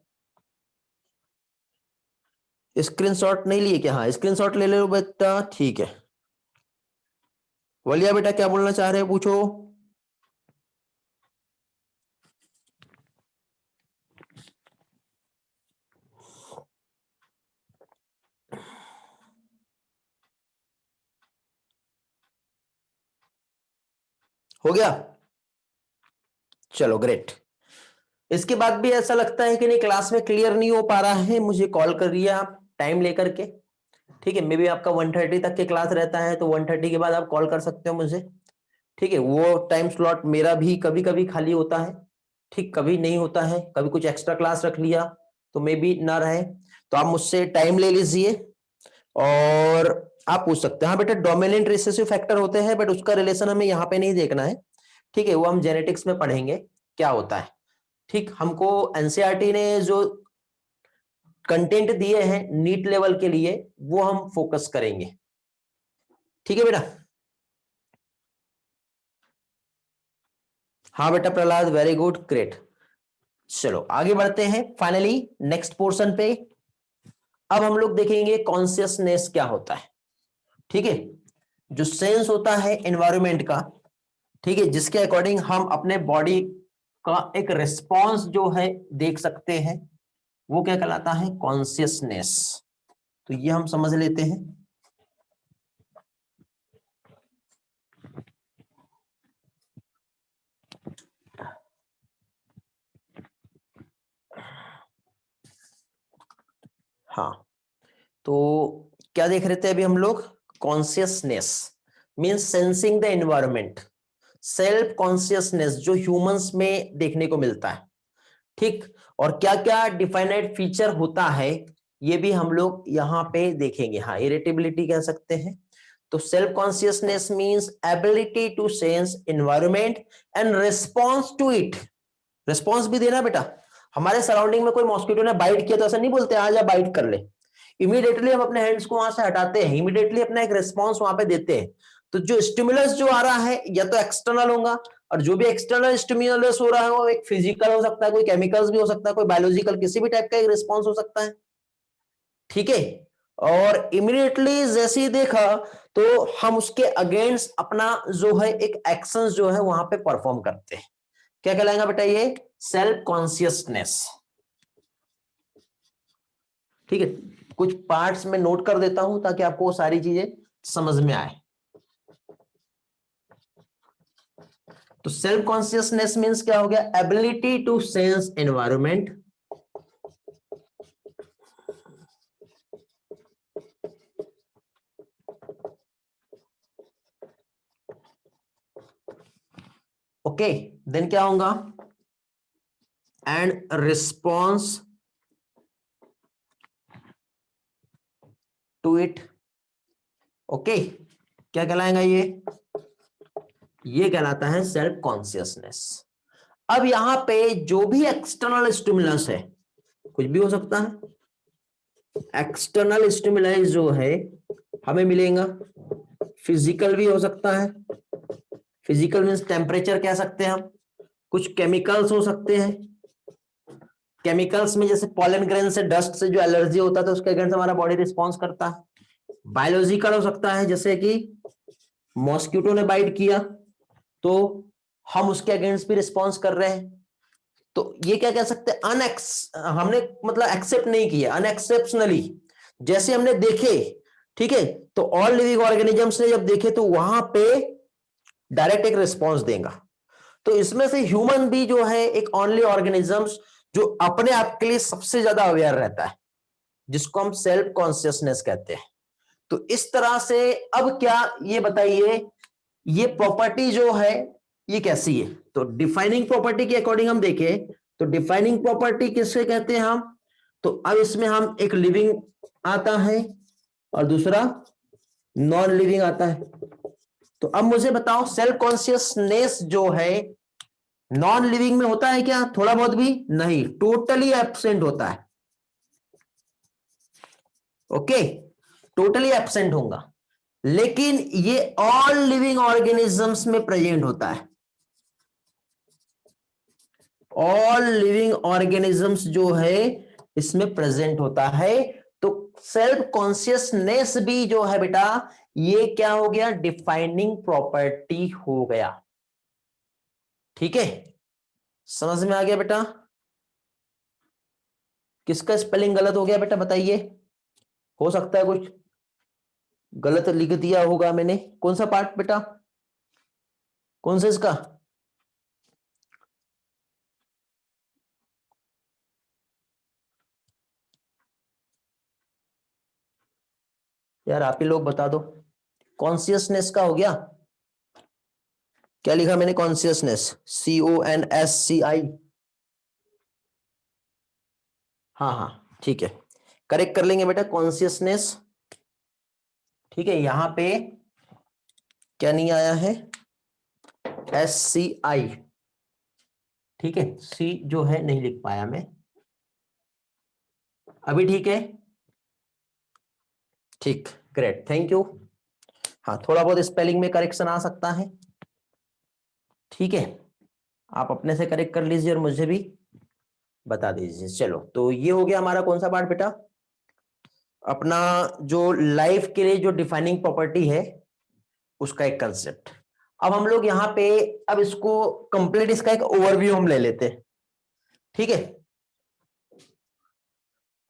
स्क्रीनशॉट नहीं लिए क्या, हाँ स्क्रीनशॉट ले लो बेटा, ठीक है। वलिया बेटा क्या बोलना चाह रहे हो, पूछो। हो गया, चलो ग्रेट। इसके बाद भी ऐसा लगता है कि नहीं क्लास में क्लियर नहीं हो पा रहा है, मुझे कॉल कर रही है आप टाइम लेकर के। ठीक है, मे बी आपका 1:30 तक के क्लास रहता है, तो 1:30 के बाद आप कॉल कर सकते हो मुझे। ठीक है, वो टाइम स्लॉट मेरा भी कभी कभी खाली होता है, ठीक, कभी नहीं होता है, कभी कुछ एक्स्ट्रा क्लास रख लिया तो मे बी ना रहे, तो आप मुझसे टाइम ले लीजिए और आप पूछ सकते हैं। हाँ बेटा, डोमिनेंट रिसेसिव फैक्टर होते हैं बट उसका रिलेशन हमें यहाँ पे नहीं देखना है। ठीक है, वो हम जेनेटिक्स में पढ़ेंगे क्या होता है। ठीक, हमको एनसीईआरटी ने जो कंटेंट दिए हैं नीट लेवल के लिए वो हम फोकस करेंगे। ठीक है बेटा। हाँ बेटा प्रहलाद, वेरी गुड, ग्रेट। चलो आगे बढ़ते हैं फाइनली नेक्स्ट पोर्शन पे। अब हम लोग देखेंगे कॉन्शियसनेस क्या होता है। ठीक है, जो सेंस होता है एनवायरनमेंट का, ठीक है, जिसके अकॉर्डिंग हम अपने बॉडी का एक रिस्पॉन्स जो है देख सकते हैं, वो क्या कहलाता है, कॉन्शियसनेस। तो ये हम समझ लेते हैं। हाँ, तो क्या देख रहे थे अभी हम लोग, consciousness means sensing the environment, self consciousness जो ह्यूमंस में देखने को मिलता है। ठीक, और क्या क्या डिफाइनाइड फीचर होता है ये भी हम लोग यहाँ पे देखेंगे। हाँ, इरिटेबिलिटी कह सकते हैं। तो self consciousness means ability to sense environment and response to it, response भी देना बेटा, हमारे सराउंडिंग में कोई मॉस्किटो ने बाइट किया तो ऐसा नहीं बोलते आ जा बाइट कर ले, इमीडिएटली हम अपने हैंड्स को वहां से हटाते हैं, इमीडिएटली अपना एक रिस्पॉन्स वहां पे देते हैं। तो जो स्टिमुलस जो आ रहा है या तो एक्सटर्नल होगा, और जो भी एक्सटर्नल स्टिमुलस हो रहा है वो एक फिजिकल हो सकता है, कोई केमिकल्स भी हो सकता है, कोई बायोलॉजिकल, किसी भी टाइप का एक रिस्पॉन्स हो सकता है। ठीक है, और इमीडिएटली जैसे ही देखा तो हम उसके अगेंस्ट अपना जो है एक एक्शन जो है वहां पे परफॉर्म करते हैं। क्या कहलाएगा बेटा ये? Self consciousness. ठीक है, कुछ पार्ट्स में नोट कर देता हूं ताकि आपको वो सारी चीजें समझ में आए। तो सेल्फ कॉन्शियसनेस मींस क्या हो गया? Ability to sense environment, okay, then क्या होगा? And response to it. Okay, क्या कहलाएगा ये कहलाता है सेल्फ कॉन्शियसनेस। अब यहां पे जो भी एक्सटर्नल स्टिमुलस है, कुछ भी हो सकता है, एक्सटर्नल स्टिमुलस जो है हमें मिलेगा, फिजिकल भी हो सकता है, फिजिकल मींस टेम्परेचर कह सकते हैं हम, कुछ केमिकल्स हो सकते हैं, केमिकल्स में जैसे पॉलन ग्रेन से, डस्ट से जो एलर्जी होता है तो उसके अगेंस्ट हमारा बॉडी रिस्पॉन्स करता है। बायोलॉजिकल हो सकता है, जैसे कि मॉस्किटो ने बाइट किया तो हम उसके अगेंस्ट भी रिस्पॉन्स कर रहे हैं। तो ये क्या कह सकते हैं? हमने मतलब एक्सेप्ट नहीं किया, अनएक्सेप्शनली जैसे हमने देखे। ठीक है, तो ऑल लिविंग ऑर्गेनिजम्स ने जब देखे तो वहां पे डायरेक्ट एक रिस्पॉन्स देगा। तो इसमें से ह्यूमन भी जो है एक ओनली ऑर्गेनिजम्स जो अपने आप के लिए सबसे ज्यादा अवेयर रहता है, जिसको हम सेल्फ कॉन्शियसनेस कहते हैं। तो इस तरह से अब क्या ये बताइए, ये प्रॉपर्टी जो है ये कैसी है? तो डिफाइनिंग प्रॉपर्टी के अकॉर्डिंग हम देखें तो डिफाइनिंग प्रॉपर्टी किससे कहते हैं हम? तो अब इसमें हम एक लिविंग आता है और दूसरा नॉन लिविंग आता है। तो अब मुझे बताओ सेल्फ कॉन्शियसनेस जो है नॉन लिविंग में होता है क्या? थोड़ा बहुत भी नहीं, टोटली एब्सेंट होता है। ओके, टोटली एब्सेंट होगा, लेकिन ये ऑल लिविंग ऑर्गेनिजम्स में प्रेजेंट होता है। ऑल लिविंग ऑर्गेनिजम्स जो है इसमें प्रेजेंट होता है। तो सेल्फ कॉन्शियसनेस भी जो है बेटा ये क्या हो गया? डिफाइनिंग प्रॉपर्टी हो गया। ठीक है, समझ में आ गया बेटा? किसका स्पेलिंग गलत हो गया बेटा बताइए? हो सकता है कुछ गलत लिख दिया होगा मैंने। कौन सा पार्ट बेटा? कौन सा इसका? यार आप ही लोग बता दो। कॉन्शियसनेस का हो गया? क्या लिखा मैंने? Consciousness, CONSCI। हाँ हाँ ठीक है, करेक्ट कर लेंगे बेटा, कॉन्शियसनेस। ठीक है, यहां पे क्या नहीं आया है? SCI। ठीक है, सी जो है नहीं लिख पाया मैं अभी। ठीक है, ठीक, ग्रेट, थैंक यू। हाँ, थोड़ा बहुत स्पेलिंग में करेक्शन आ सकता है। ठीक है, आप अपने से करेक्ट कर लीजिए और मुझे भी बता दीजिए। चलो, तो ये हो गया हमारा कौन सा पार्ट बेटा? अपना जो लाइफ के लिए जो डिफाइनिंग प्रॉपर्टी है उसका एक कंसेप्ट। अब हम लोग यहाँ पे अब इसको कंप्लीट इसका एक ओवरव्यू हम ले लेते हैं। ठीक है,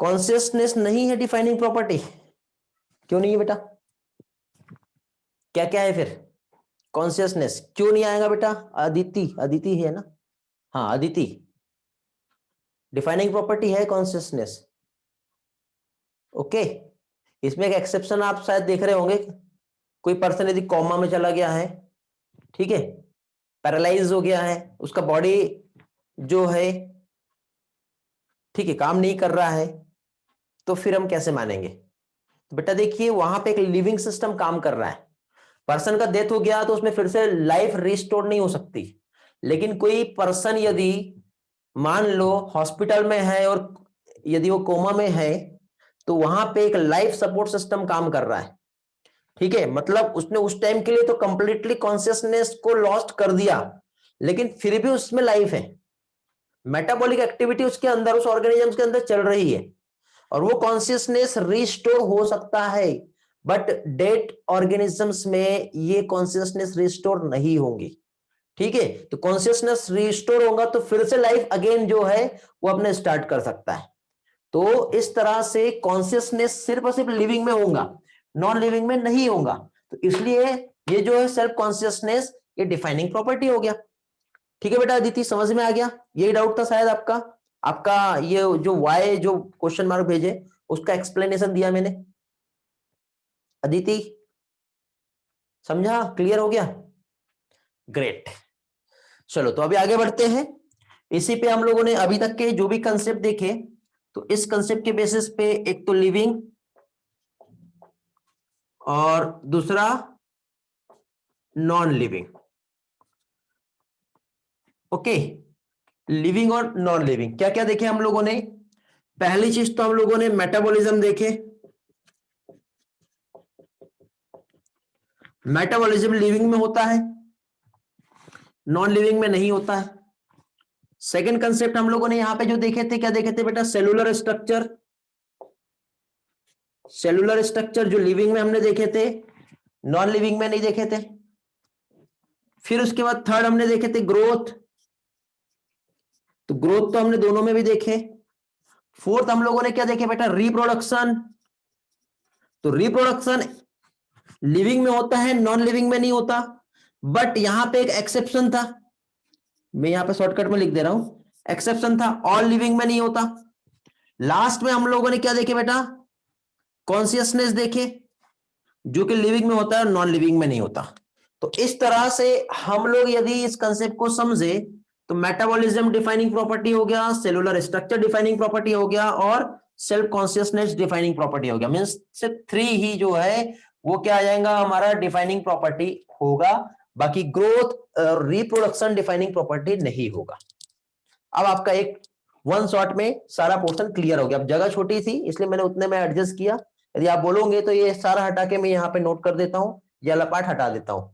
कॉन्शियसनेस नहीं है डिफाइनिंग प्रॉपर्टी? क्यों नहीं है बेटा? क्या क्या है फिर? कॉन्शियसनेस क्यों नहीं आएगा बेटा? अदिति, अदिति है ना? हाँ अदिति, डिफाइनिंग प्रॉपर्टी है कॉन्शियसनेस। ओके, इसमें एक एक्सेप्शन आप शायद देख रहे होंगे, कोई पर्सन यदि कॉमा में चला गया है, ठीक है, पैरालाइज हो गया है, उसका बॉडी जो है ठीक है काम नहीं कर रहा है, तो फिर हम कैसे मानेंगे? तो बेटा देखिए वहां पे एक लिविंग सिस्टम काम कर रहा है। पर्सन का डेथ हो गया तो उसमें फिर से लाइफ रिस्टोर नहीं हो सकती, लेकिन कोई पर्सन यदि मान लो हॉस्पिटल में है और यदि वो कोमा में है तो वहां पे एक लाइफ सपोर्ट सिस्टम काम कर रहा है, ठीक है, मतलब उसने उस टाइम के लिए तो कंप्लीटली कॉन्शियसनेस को लॉस्ट कर दिया, लेकिन फिर भी उसमें लाइफ है, मेटाबॉलिक एक्टिविटी उसके अंदर, उस ऑर्गेनिज्म के अंदर चल रही है और वो कॉन्शियसनेस रिस्टोर हो सकता है, बट डेड ऑर्गेनिजम्स में ये कॉन्शियसनेस रिस्टोर नहीं होंगी, ठीक है। तो कॉन्शियसनेस रिस्टोर होगा तो फिर से लाइफ अगेन जो है वो अपने स्टार्ट कर सकता है। तो इस तरह से कॉन्शियसनेस सिर्फ और सिर्फ लिविंग में होगा, नॉन लिविंग में नहीं होगा। तो इसलिए ये जो है सेल्फ कॉन्शियसनेस, ये डिफाइनिंग प्रॉपर्टी हो गया। ठीक है बेटा अदिति, समझ में आ गया? यही डाउट था शायद आपका, आपका ये जो वाई जो क्वेश्चन मार्क भेजे उसका एक्सप्लेनेशन दिया मैंने। अदिति समझा, क्लियर हो गया? ग्रेट। चलो तो अभी आगे बढ़ते हैं। इसी पे हम लोगों ने अभी तक के जो भी कंसेप्ट देखे, तो इस कंसेप्ट के बेसिस पे एक तो लिविंग और दूसरा नॉन लिविंग। ओके, लिविंग और नॉन लिविंग क्या क्या देखे हम लोगों ने? पहली चीज तो हम लोगों ने मेटाबॉलिज्म देखे। मेटाबॉलिज्म लिविंग में होता है, नॉन लिविंग में नहीं होता है। सेकंड कंसेप्ट हम लोगों ने यहां पे जो देखे थे, क्या देखे थे बेटा? Cellular structure. सेलुलर स्ट्रक्चर जो लिविंग में हमने देखे थे, नॉन लिविंग में नहीं देखे थे। फिर उसके बाद थर्ड हमने देखे थे ग्रोथ, तो ग्रोथ तो हमने दोनों में भी देखे। फोर्थ हम लोगों ने क्या देखे बेटा? रिप्रोडक्शन। तो रिप्रोडक्शन लिविंग में होता है, नॉन लिविंग में नहीं होता, बट यहां पे एक एक्सेप्शन था, मैं यहां पे शॉर्टकट में लिख दे रहा हूं, एक्सेप्शन था, ऑल लिविंग में नहीं होता। लास्ट में हम लोगों ने क्या देखे बेटा? कॉन्शियसनेस देखे, जो कि लिविंग में होता है और नॉन लिविंग में नहीं होता। तो इस तरह से हम लोग यदि इस कंसेप्ट को समझे तो मेटाबॉलिज्म डिफाइनिंग प्रॉपर्टी हो गया, सेलुलर स्ट्रक्चर डिफाइनिंग प्रॉपर्टी हो गया और सेल्फ कॉन्शियसनेस डिफाइनिंग प्रॉपर्टी हो गया। मींस सिर्फ 3 ही जो है वो क्या आ जाएगा हमारा डिफाइनिंग प्रॉपर्टी होगा, बाकी ग्रोथ और रिप्रोडक्शन डिफाइनिंग प्रॉपर्टी नहीं होगा। अब आपका एक वन शॉट में सारा पोर्शन क्लियर हो गया। अब जगह छोटी थी इसलिए मैंने उतने में एडजस्ट किया, यदि आप बोलोगे तो ये सारा हटा के मैं यहाँ पे नोट कर देता हूं, ये वाला पार्ट हटा देता हूं।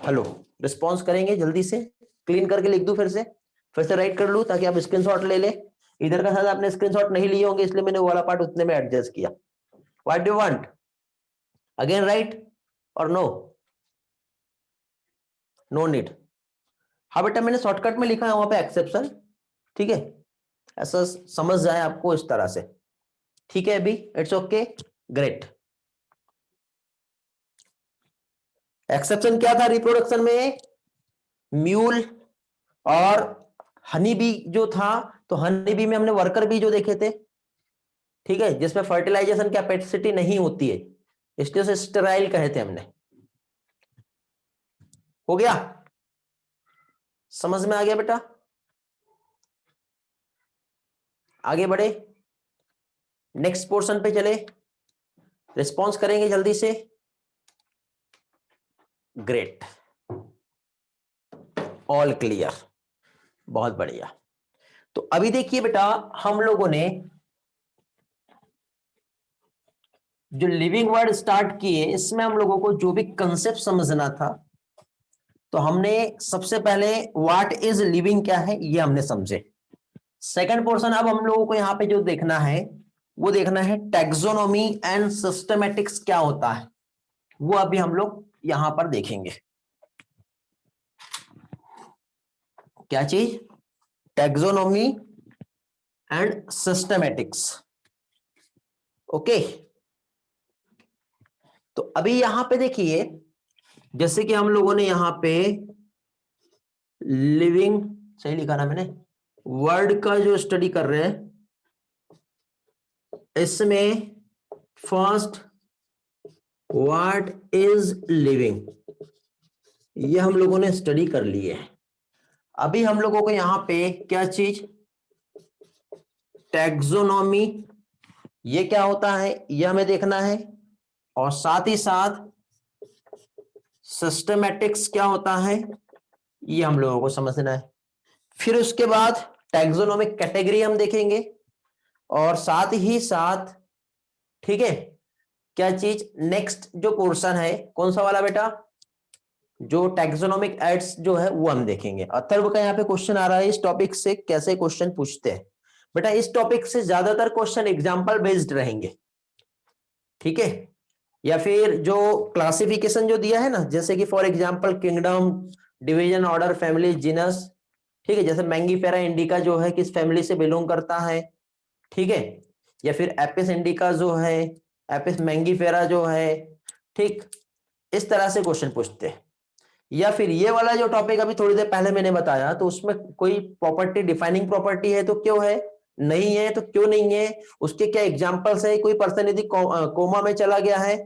हेलो, रिस्पॉन्स करेंगे जल्दी से, क्लीन करके लिख दूं, फिर से राइट कर लूं ताकि आप स्क्रीनशॉट ले ले। इधर का साथ आपने स्क्रीनशॉट नहीं लिए होंगे इसलिए मैंने वो वाला पार्ट उतने में एडजस्ट किया। What do you want, again right और नो? No need. हाँ बेटा मैंने शॉर्टकट में लिखा है वहां पे एक्सेप्शन, ठीक है, ऐसा समझ जाए आपको इस तरह से, ठीक है अभी, इट्स ओके, ग्रेट। एक्सेप्शन क्या था रिप्रोडक्शन में? म्यूल और हनी बी जो था, तो हनी बी में हमने वर्कर बी जो देखे थे, ठीक है, जिसमें फर्टिलाइजेशन कैपेसिटी नहीं होती है, इसलिए उसे स्टेराइल कहे थे हमने। हो गया, समझ में आ गया बेटा? आगे बढ़े, नेक्स्ट पोर्शन पे चले, रिस्पॉन्स करेंगे जल्दी से। ग्रेट, ऑल क्लियर, बहुत बढ़िया। तो अभी देखिए बेटा, हम लोगों ने जो लिविंग वर्ड स्टार्ट किए, इसमें हम लोगों को जो भी कंसेप्ट समझना था, तो हमने सबसे पहले व्हाट इज लिविंग क्या है ये हमने समझे। सेकंड पोर्शन अब हम लोगों को यहां पे जो देखना है वो देखना है टैक्सोनॉमी एंड सिस्टमैटिक्स क्या होता है, वो अभी हम लोग यहां पर देखेंगे। क्या चीज? Taxonomy and systematics. ओके, तो अभी यहां पे देखिए, जैसे कि हम लोगों ने यहां पे लिविंग, सही लिखा ना मैंने, वर्ड का जो स्टडी कर रहे हैं, इसमें फर्स्ट व्हाट इज लिविंग, ये हम लोगों ने स्टडी कर लिए है। अभी हम लोगों को यहां पे क्या चीज? टैक्सोनॉमी, ये क्या होता है ये हमें देखना है, और साथ ही साथ सिस्टमैटिक्स क्या होता है ये हम लोगों को समझना है। फिर उसके बाद टैक्सोनॉमिक कैटेगरी हम देखेंगे, और साथ ही साथ, ठीक है, क्या चीज, नेक्स्ट जो पोर्शन है कौन सा वाला बेटा, जो टैक्सोनॉमिक एड्स जो है वो हम देखेंगे। अथर्व का यहाँ पे क्वेश्चन आ रहा है, इस टॉपिक से कैसे क्वेश्चन पूछते हैं बेटा। इस टॉपिक से ज्यादातर क्वेश्चन एग्जाम्पल बेस्ड रहेंगे, ठीक है, या फिर जो क्लासिफिकेशन जो दिया है ना, जैसे कि for example kingdom, division, order, family, genus, ठीक है, जैसे मैंगीफेरा इंडिका जो है किस फैमिली से बिलोंग करता है, ठीक है, या फिर एपिस इंडिका जो है, एपिस मैंगीफेरा जो है, ठीक, इस तरह से क्वेश्चन पूछते हैं। या फिर ये वाला जो टॉपिक अभी थोड़ी देर पहले मैंने बताया, तो उसमें कोई प्रॉपर्टी, डिफाइनिंग प्रॉपर्टी है तो क्यों है, नहीं है तो क्यों नहीं है, उसके क्या एग्जांपल्स है, कोई पर्सन यदि कोमा में चला गया है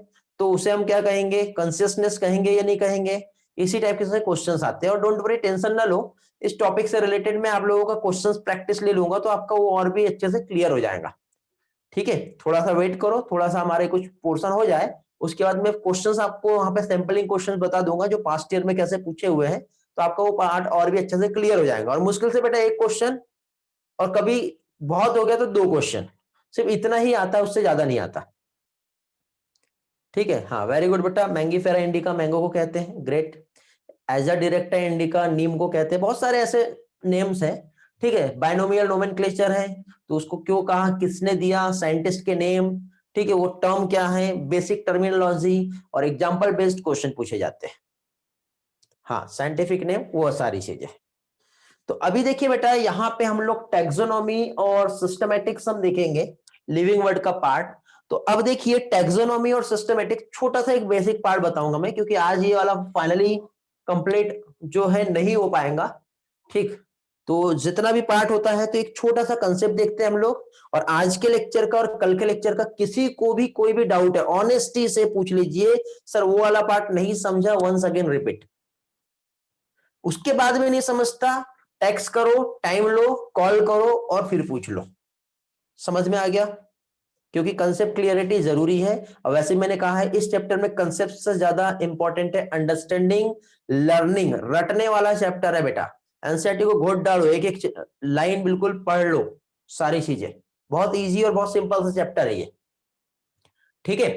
तो उसे हम क्या कहेंगे, कॉन्शियसनेस कहेंगे या नहीं कहेंगे, इसी टाइप के क्वेश्चंस आते हैं। और डोंट वरी, टेंशन ना लो, इस टॉपिक से रिलेटेड मैं आप लोगों का क्वेश्चंस प्रैक्टिस ले लूंगा तो आपका वो और भी अच्छे से क्लियर हो जाएगा, ठीक है। थोड़ा सा वेट करो, थोड़ा सा हमारे कुछ पोर्शन हो जाए, उसके बाद मैं क्वेश्चंस आपको वहां पे सैंपलिंग क्वेश्चंस बता दूंगा जो पास्ट ईयर में कैसे पूछे हुए हैं, तो आपका वो पार्ट और भी अच्छे से क्लियर हो जाएगा। और मुश्किल से बेटा एक क्वेश्चन, और कभी बहुत हो गया तो 2 क्वेश्चन, सिर्फ इतना ही आता है, उससे ज्यादा नहीं आता, ठीक है। हाँ, वेरी गुड बेटा। मैंगीफेरा इंडिका मैंगो को कहते हैं, ग्रेट। एजा डायरेक्टा इंडिका नीम को कहते हैं, बहुत सारे ऐसे नेम्स हैं, ठीक है। बाइनोमियल नोमेनक्लेचर है तो उसको क्यों कहा, किसने दिया, साइंटिस्ट के नेम, ठीक है, वो टर्म क्या है, बेसिक टर्मिनोलॉजी, और एग्जांपल बेस्ड क्वेश्चन पूछे जाते हैं। हाँ, साइंटिफिक नेम, वो सारी चीजें। तो अभी देखिए बेटा, यहाँ पे हम लोग टैक्सोनॉमी और सिस्टमैटिक्स हम देखेंगे, लिविंग वर्ड का पार्ट। तो अब देखिए, टैक्सोनॉमी और सिस्टमैटिक, छोटा सा एक बेसिक पार्ट बताऊंगा मैं, क्योंकि आज ये वाला फाइनली कंप्लीट जो है नहीं हो पाएगा, ठीक। तो जितना भी पार्ट होता है, तो एक छोटा सा कंसेप्ट देखते हैं हम लोग। और आज के लेक्चर का और कल के लेक्चर का किसी को भी कोई भी डाउट है, ऑनेस्टी से पूछ लीजिए, सर वो वाला पार्ट नहीं समझा, वंस अगेन रिपीट। उसके बाद में नहीं समझता, टेक्स्ट करो, टाइम लो, कॉल करो और फिर पूछ लो। समझ में आ गया? क्योंकि कंसेप्ट क्लियरिटी जरूरी है। और वैसे मैंने कहा है, इस चैप्टर में कंसेप्ट से ज्यादा इंपॉर्टेंट है अंडरस्टैंडिंग, लर्निंग, रटने वाला चैप्टर है बेटा। एनसीईआरटी को घोट डालो, एक एक लाइन बिल्कुल पढ़ लो, सारी चीजें। बहुत इजी और बहुत सिंपल सा चैप्टर है ये, ठीक है।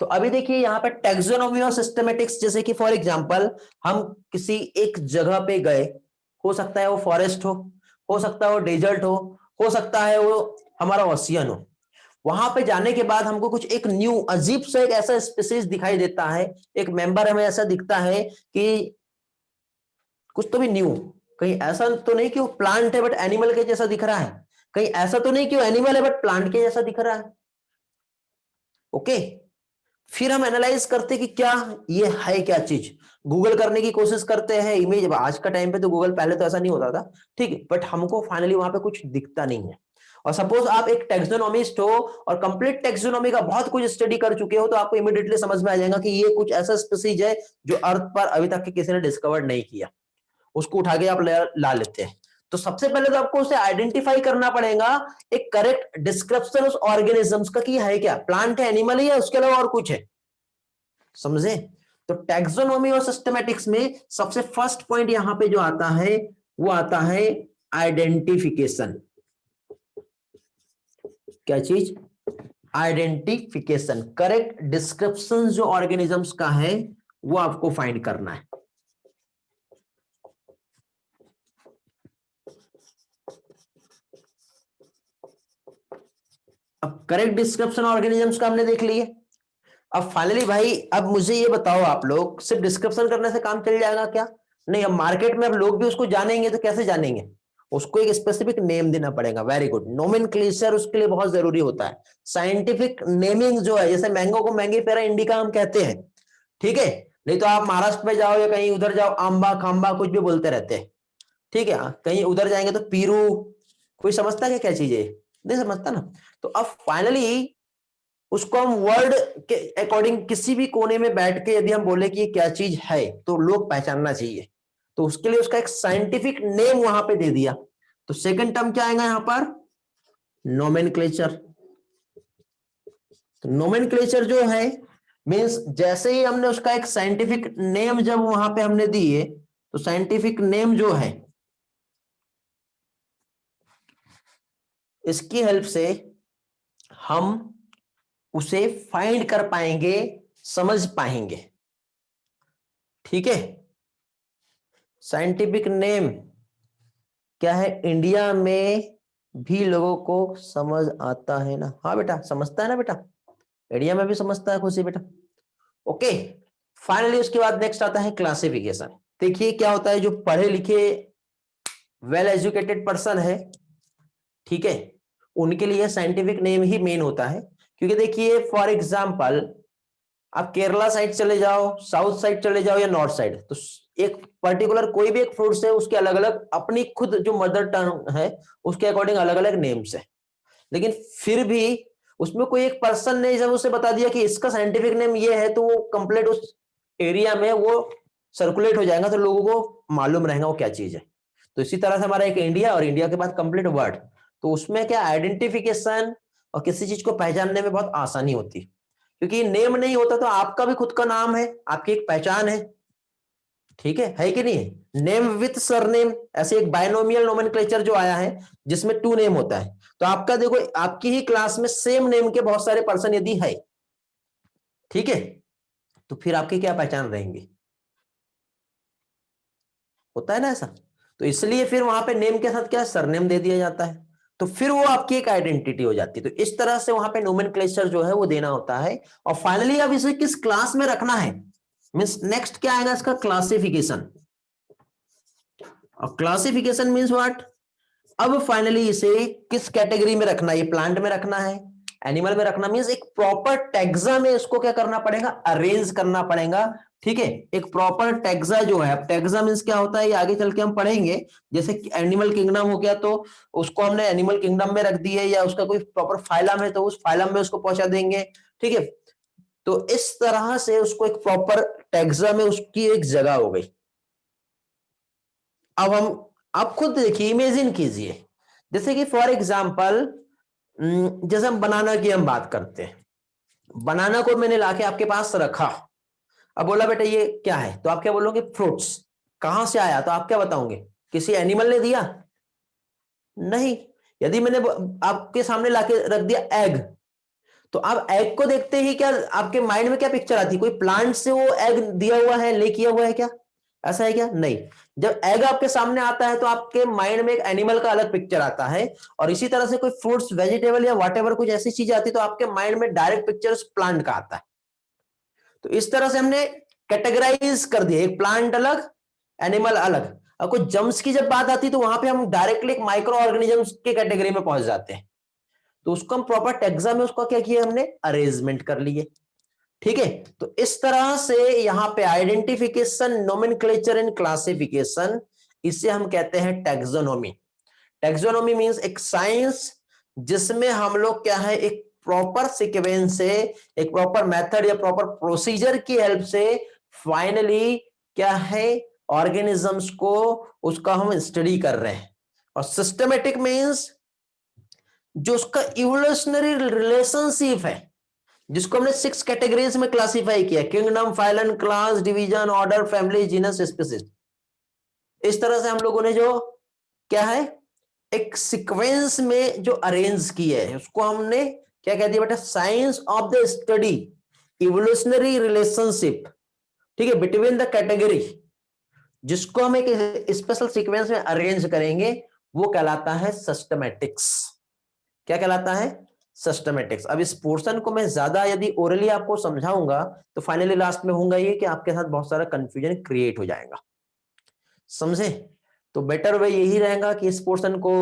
तो अभी देखिए यहाँ पे टैक्सोनॉमी और सिस्टमैटिक्स, जैसे कि फॉर एग्जांपल हम किसी एक जगह पे गए, हो सकता है वो फॉरेस्ट हो सकता है वो डेजर्ट हो सकता है वो हमारा ओशियन हो। वहां पे जाने के बाद हमको कुछ एक न्यू अजीब सा एक ऐसा स्पीसीज दिखाई देता है, एक मेंबर हमें ऐसा दिखता है कि कुछ तो भी न्यू, कहीं ऐसा तो नहीं कि वो प्लांट है बट एनिमल के जैसा दिख रहा है, कहीं ऐसा तो नहीं कि वो एनिमल है बट प्लांट के जैसा दिख रहा है, ओके। फिर हम एनालाइज करते कि क्या ये है, क्या चीज, गूगल करने की कोशिश करते हैं इमेज। आज का टाइम पे तो गूगल, पहले तो ऐसा नहीं होता था, ठीक है, बट हमको फाइनली वहां पे कुछ दिखता नहीं है। और सपोज आप एक टैक्सोनॉमिस्ट हो और कंप्लीट टैक्सोनॉमी का बहुत कुछ स्टडी कर चुके हो, तो आपको इमीडिएटली समझ में आ जाएगा कि ये कुछ ऐसा स्पीसीज है जो अर्थ पर अभी तक किसी ने डिस्कवर नहीं किया, उसको उठा के आप ला लेते हैं। तो सबसे पहले तो आपको उसे आइडेंटिफाई करना पड़ेगा, एक करेक्ट डिस्क्रिप्शन उस ऑर्गेनिजम्स का, कि है क्या, प्लांट है, एनिमल है, या उसके अलावा और कुछ है, समझे। तो टैक्सोनॉमी और सिस्टमैटिक्स में सबसे फर्स्ट पॉइंट यहां पे जो आता है, वो आता है आइडेंटिफिकेशन। क्या चीज, आइडेंटिफिकेशन, करेक्ट डिस्क्रिप्शन जो ऑर्गेनिजम्स का है वो आपको फाइंड करना है। अब करेक्ट डिस्क्रिप्शन ऑर्गेनिजम्स का हमने देख लिए। अब फाइनली भाई, अब मुझे ये बताओ, आप लोग सिर्फ डिस्क्रिप्शन करने से काम चल जाएगा क्या? नहीं, अब मार्केट में अब लोग भी उसको जानेंगे, तो कैसे जानेंगे, उसको एक स्पेसिफिक नेम देना पड़ेगा। वेरी गुड, नोमेनक्लेचर उसके लिए बहुत जरूरी होता है। साइंटिफिक नेमिंग जो है, जैसे मैंगो को मैंगीफेरा इंडिका हम कहते हैं, ठीक है। नहीं तो आप महाराष्ट्र में जाओ या कहीं उधर जाओ, आंबा खांबा कुछ भी बोलते रहते हैं, ठीक है। कहीं उधर जाएंगे तो पीरू, कोई समझता है क्या चीज है, नहीं समझता ना। तो अब फाइनली उसको हम वर्ड के अकॉर्डिंग किसी भी कोने में बैठ के यदि हम बोले कि ये क्या चीज है, तो लोग पहचानना चाहिए। तो उसके लिए उसका एक साइंटिफिक नेम वहां पे दे दिया। तो सेकंड टर्म क्या आएगा यहां पर, नोमेनक्लेचर। तो नोमेनक्लेचर जो है मींस, जैसे ही हमने उसका एक साइंटिफिक नेम जब वहां पे हमने दिए, तो साइंटिफिक नेम जो है इसकी हेल्प से हम उसे फाइंड कर पाएंगे, समझ पाएंगे। ठीक है, साइंटिफिक नेम क्या है, इंडिया में भी लोगों को समझ आता है ना? हाँ बेटा, समझता है ना बेटा, इंडिया में भी समझता है खुशी बेटा। ओके, फाइनली उसके बाद नेक्स्ट आता है क्लासिफिकेशन। देखिए क्या होता है, जो पढ़े लिखे वेल एजुकेटेड पर्सन है, ठीक है, उनके लिए साइंटिफिक नेम ही मेन होता है। क्योंकि देखिए फॉर एग्जांपल, आप केरला साइड चले जाओ, साउथ साइड चले जाओ या नॉर्थ साइड, तो एक पर्टिकुलर कोई भी एक फ्रूट्स है, उसके अलग अलग अपनी खुद जो मदर टंग है उसके अकॉर्डिंग अलग अलग नेम्स है। लेकिन फिर भी उसमें कोई एक पर्सन ने जब उसे बता दिया कि इसका साइंटिफिक नेम ये है, तो वो कंप्लीट उस एरिया में वो सर्कुलेट हो जाएगा, तो लोगों को मालूम रहेगा वो क्या चीज है। तो इसी तरह से हमारा एक इंडिया, और इंडिया के बाद कंप्लीट वर्ल्ड, तो उसमें क्या आइडेंटिफिकेशन और किसी चीज को पहचानने में बहुत आसानी होती है। क्योंकि नेम नहीं होता तो आपका भी खुद का नाम है, आपकी एक पहचान है। ठीक है कि नहीं? नेम विथ सरनेम, ऐसे एक बायनोमियल नोमेनक्लेचर जो आया है जिसमें 2 नेम होता है। तो आपका देखो, आपकी ही क्लास में सेम नेम के बहुत सारे पर्सन यदि है, ठीक है, तो फिर आपकी क्या पहचान रहेंगी? होता है ना ऐसा। तो इसलिए फिर वहां पे नेम के साथ क्या सरनेम दे दिया जाता है, तो फिर वो आपकी एक आइडेंटिटी हो जाती है। तो इस तरह से वहां पे नोमेनक्लेचर जो है वो देना होता है। और फाइनली अब इसे किस क्लास में रखना है, मीन्स नेक्स्ट क्या आएगा इसका, क्लासिफिकेशन। और क्लासिफिकेशन मीन्स व्हाट, अब फाइनली इसे किस कैटेगरी में रखना है, ये प्लांट में रखना है, एनिमल में रखना, मीन्स एक प्रॉपर टैक्सा में इसको क्या करना पड़ेगा, अरेंज करना पड़ेगा। ठीक है, एक प्रॉपर टैक्सा जो है, टैक्सा मीन्स क्या होता है ये आगे चल के हम पढ़ेंगे। जैसे एनिमल किंगडम हो गया, तो उसको हमने एनिमल किंगडम में रख दिए, या उसका कोई प्रॉपर फाइलम है तो उस फाइलम में उसको पहुंचा देंगे। ठीक है, तो इस तरह से उसको एक प्रॉपर टैक्सा में उसकी एक जगह हो गई। अब हम, आप खुद देखिए, इमेजिन कीजिए, जैसे कि फॉर एग्जाम्पल, जैसे हम बनाना की हम बात करते हैं, बनाना को मैंने लाके आपके पास रखा, अब बोला बेटा ये क्या है, तो आप क्या बोलोगे, फ्रूट्स। कहां से आया, तो आप क्या बताओगे, किसी एनिमल ने दिया? नहीं। यदि मैंने आपके सामने लाके रख दिया एग, तो आप एग को देखते ही क्या आपके माइंड में क्या पिक्चर आती है, कोई प्लांट से वो एग दिया हुआ है, ले किया हुआ है क्या? ऐसा है क्या? नहीं। जब एग आपके सामने आता है तो आपके माइंड में एक एनिमल का अलग पिक्चर आता है, और इसी तरह से कोई फ्रूट्स, वेजिटेबल या व्हाटएवर कुछ ऐसी चीज आती है तो आपके माइंड में डायरेक्ट पिक्चर उस प्लांट का आता है। तो इस तरह से हमने कैटेगराइज कर दिया, एक प्लांट अलग, एनिमल अलग। और कुछ जम्स की जब बात आती है तो वहां पे हम डायरेक्टली एक माइक्रो ऑर्गेनिजम्स के कैटेगरी में पहुंच जाते हैं। तो उसको हम प्रॉपर टैक्सा में उसका क्या किया हमने, अरेंजमेंट कर लिए। ठीक है, तो इस तरह से यहां पे आइडेंटिफिकेशन, नोमेनक्लेचर एंड क्लासिफिकेशन, इसे हम कहते हैं टैक्सोनॉमी। टैक्सोनॉमी मींस एक साइंस जिसमें हम लोग क्या है, एक प्रॉपर सीक्वेंस से, एक प्रॉपर मेथड या प्रॉपर प्रोसीजर की हेल्प से फाइनली क्या है, ऑर्गेनिजम्स को, उसका हम स्टडी कर रहे हैं। और सिस्टमेटिक मींस जो उसका इवोल्यूशनरी रिलेशनशिप है, जिसको हमने 6 कैटेगरीज में क्लासिफाई किया, kingdom, phylum, class, division, order, family, genus, species. इस तरह से हम लोगों ने जो क्या है, एक सीक्वेंस में जो अरेंज किया है, उसको हमने क्या कह दिया बेटा, science of the study evolutionary relationship. ठीक है, बिटवीन द कैटेगरी, जिसको हम एक स्पेशल सीक्वेंस में अरेंज करेंगे, वो कहलाता है सिस्टमैटिक्स। क्या कहलाता है, सिस्टमैटिक्स। अब इस पोर्शन को मैं ज्यादा यदि ओरली आपको समझाऊंगा तो फाइनली लास्ट में होगा ये कि आपके साथ बहुत सारा कंफ्यूजन क्रिएट हो जाएगा, समझे? तो बेटर वे यही रहेगा कि इस पोर्शन को,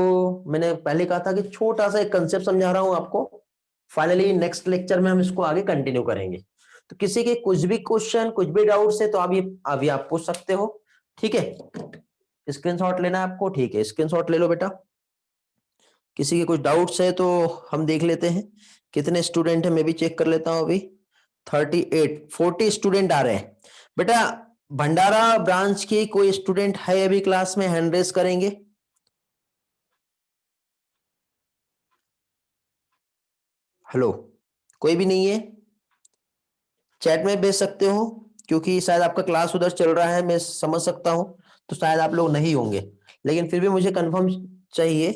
मैंने पहले कहा था कि छोटा सा एक कंसेप्ट समझा रहा हूं आपको, फाइनली नेक्स्ट लेक्चर में हम इसको आगे कंटिन्यू करेंगे। तो किसी के कुछ भी क्वेश्चन, कुछ भी डाउट्स है तो अभी आप पूछ सकते हो। ठीक है, स्क्रीनशॉट लेना है आपको, ठीक है, स्क्रीनशॉट ले लो बेटा। किसी के कुछ डाउट्स है तो हम देख लेते हैं कितने स्टूडेंट है, मैं भी चेक कर लेता हूं अभी। 38, 40 स्टूडेंट आ रहे हैं बेटा। भंडारा ब्रांच की कोई स्टूडेंट है अभी क्लास में, हैंड रेस करेंगे? हेलो, कोई भी नहीं है? चैट में भेज सकते हो, क्योंकि शायद आपका क्लास उधर चल रहा है, मैं समझ सकता हूं, तो शायद आप लोग नहीं होंगे, लेकिन फिर भी मुझे कंफर्म चाहिए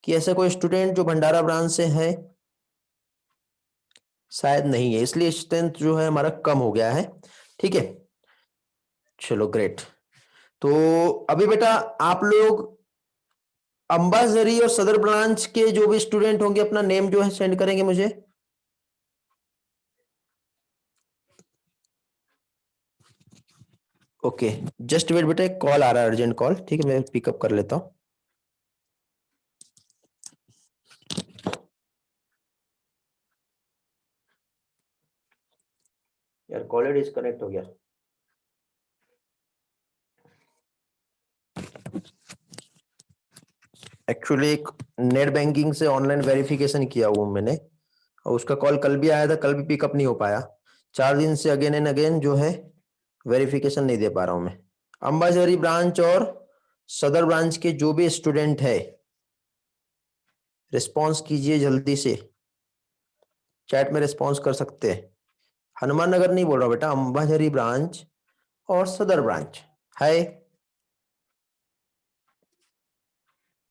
कि ऐसा कोई स्टूडेंट जो भंडारा ब्रांच से है? शायद नहीं है, इसलिए स्ट्रेंथ जो है हमारा कम हो गया है। ठीक है, चलो ग्रेट। तो अभी बेटा आप लोग अंबाझरी और सदर ब्रांच के जो भी स्टूडेंट होंगे अपना नेम जो है सेंड करेंगे मुझे। ओके, जस्ट वेट बेटा, एक कॉल आ रहा है, अर्जेंट कॉल। ठीक है, मैं पिकअप कर लेता हूँ। यार कॉल डिस्कनेक्ट हो गया। एक्चुअली एक नेट बैंकिंग से ऑनलाइन वेरिफिकेशन किया हुआ मैंने, और उसका कॉल कल भी आया था, कल भी पिकअप नहीं हो पाया। 4 दिन से अगेन एंड अगेन जो है वेरिफिकेशन नहीं दे पा रहा हूं मैं। अंबाझरी ब्रांच और सदर ब्रांच के जो भी स्टूडेंट है, रिस्पॉन्स कीजिए जल्दी से। चैट में रिस्पॉन्स कर सकते हैं। हनुमान नगर नहीं बोल रहा बेटा, अंबाझरी ब्रांच और सदर ब्रांच है।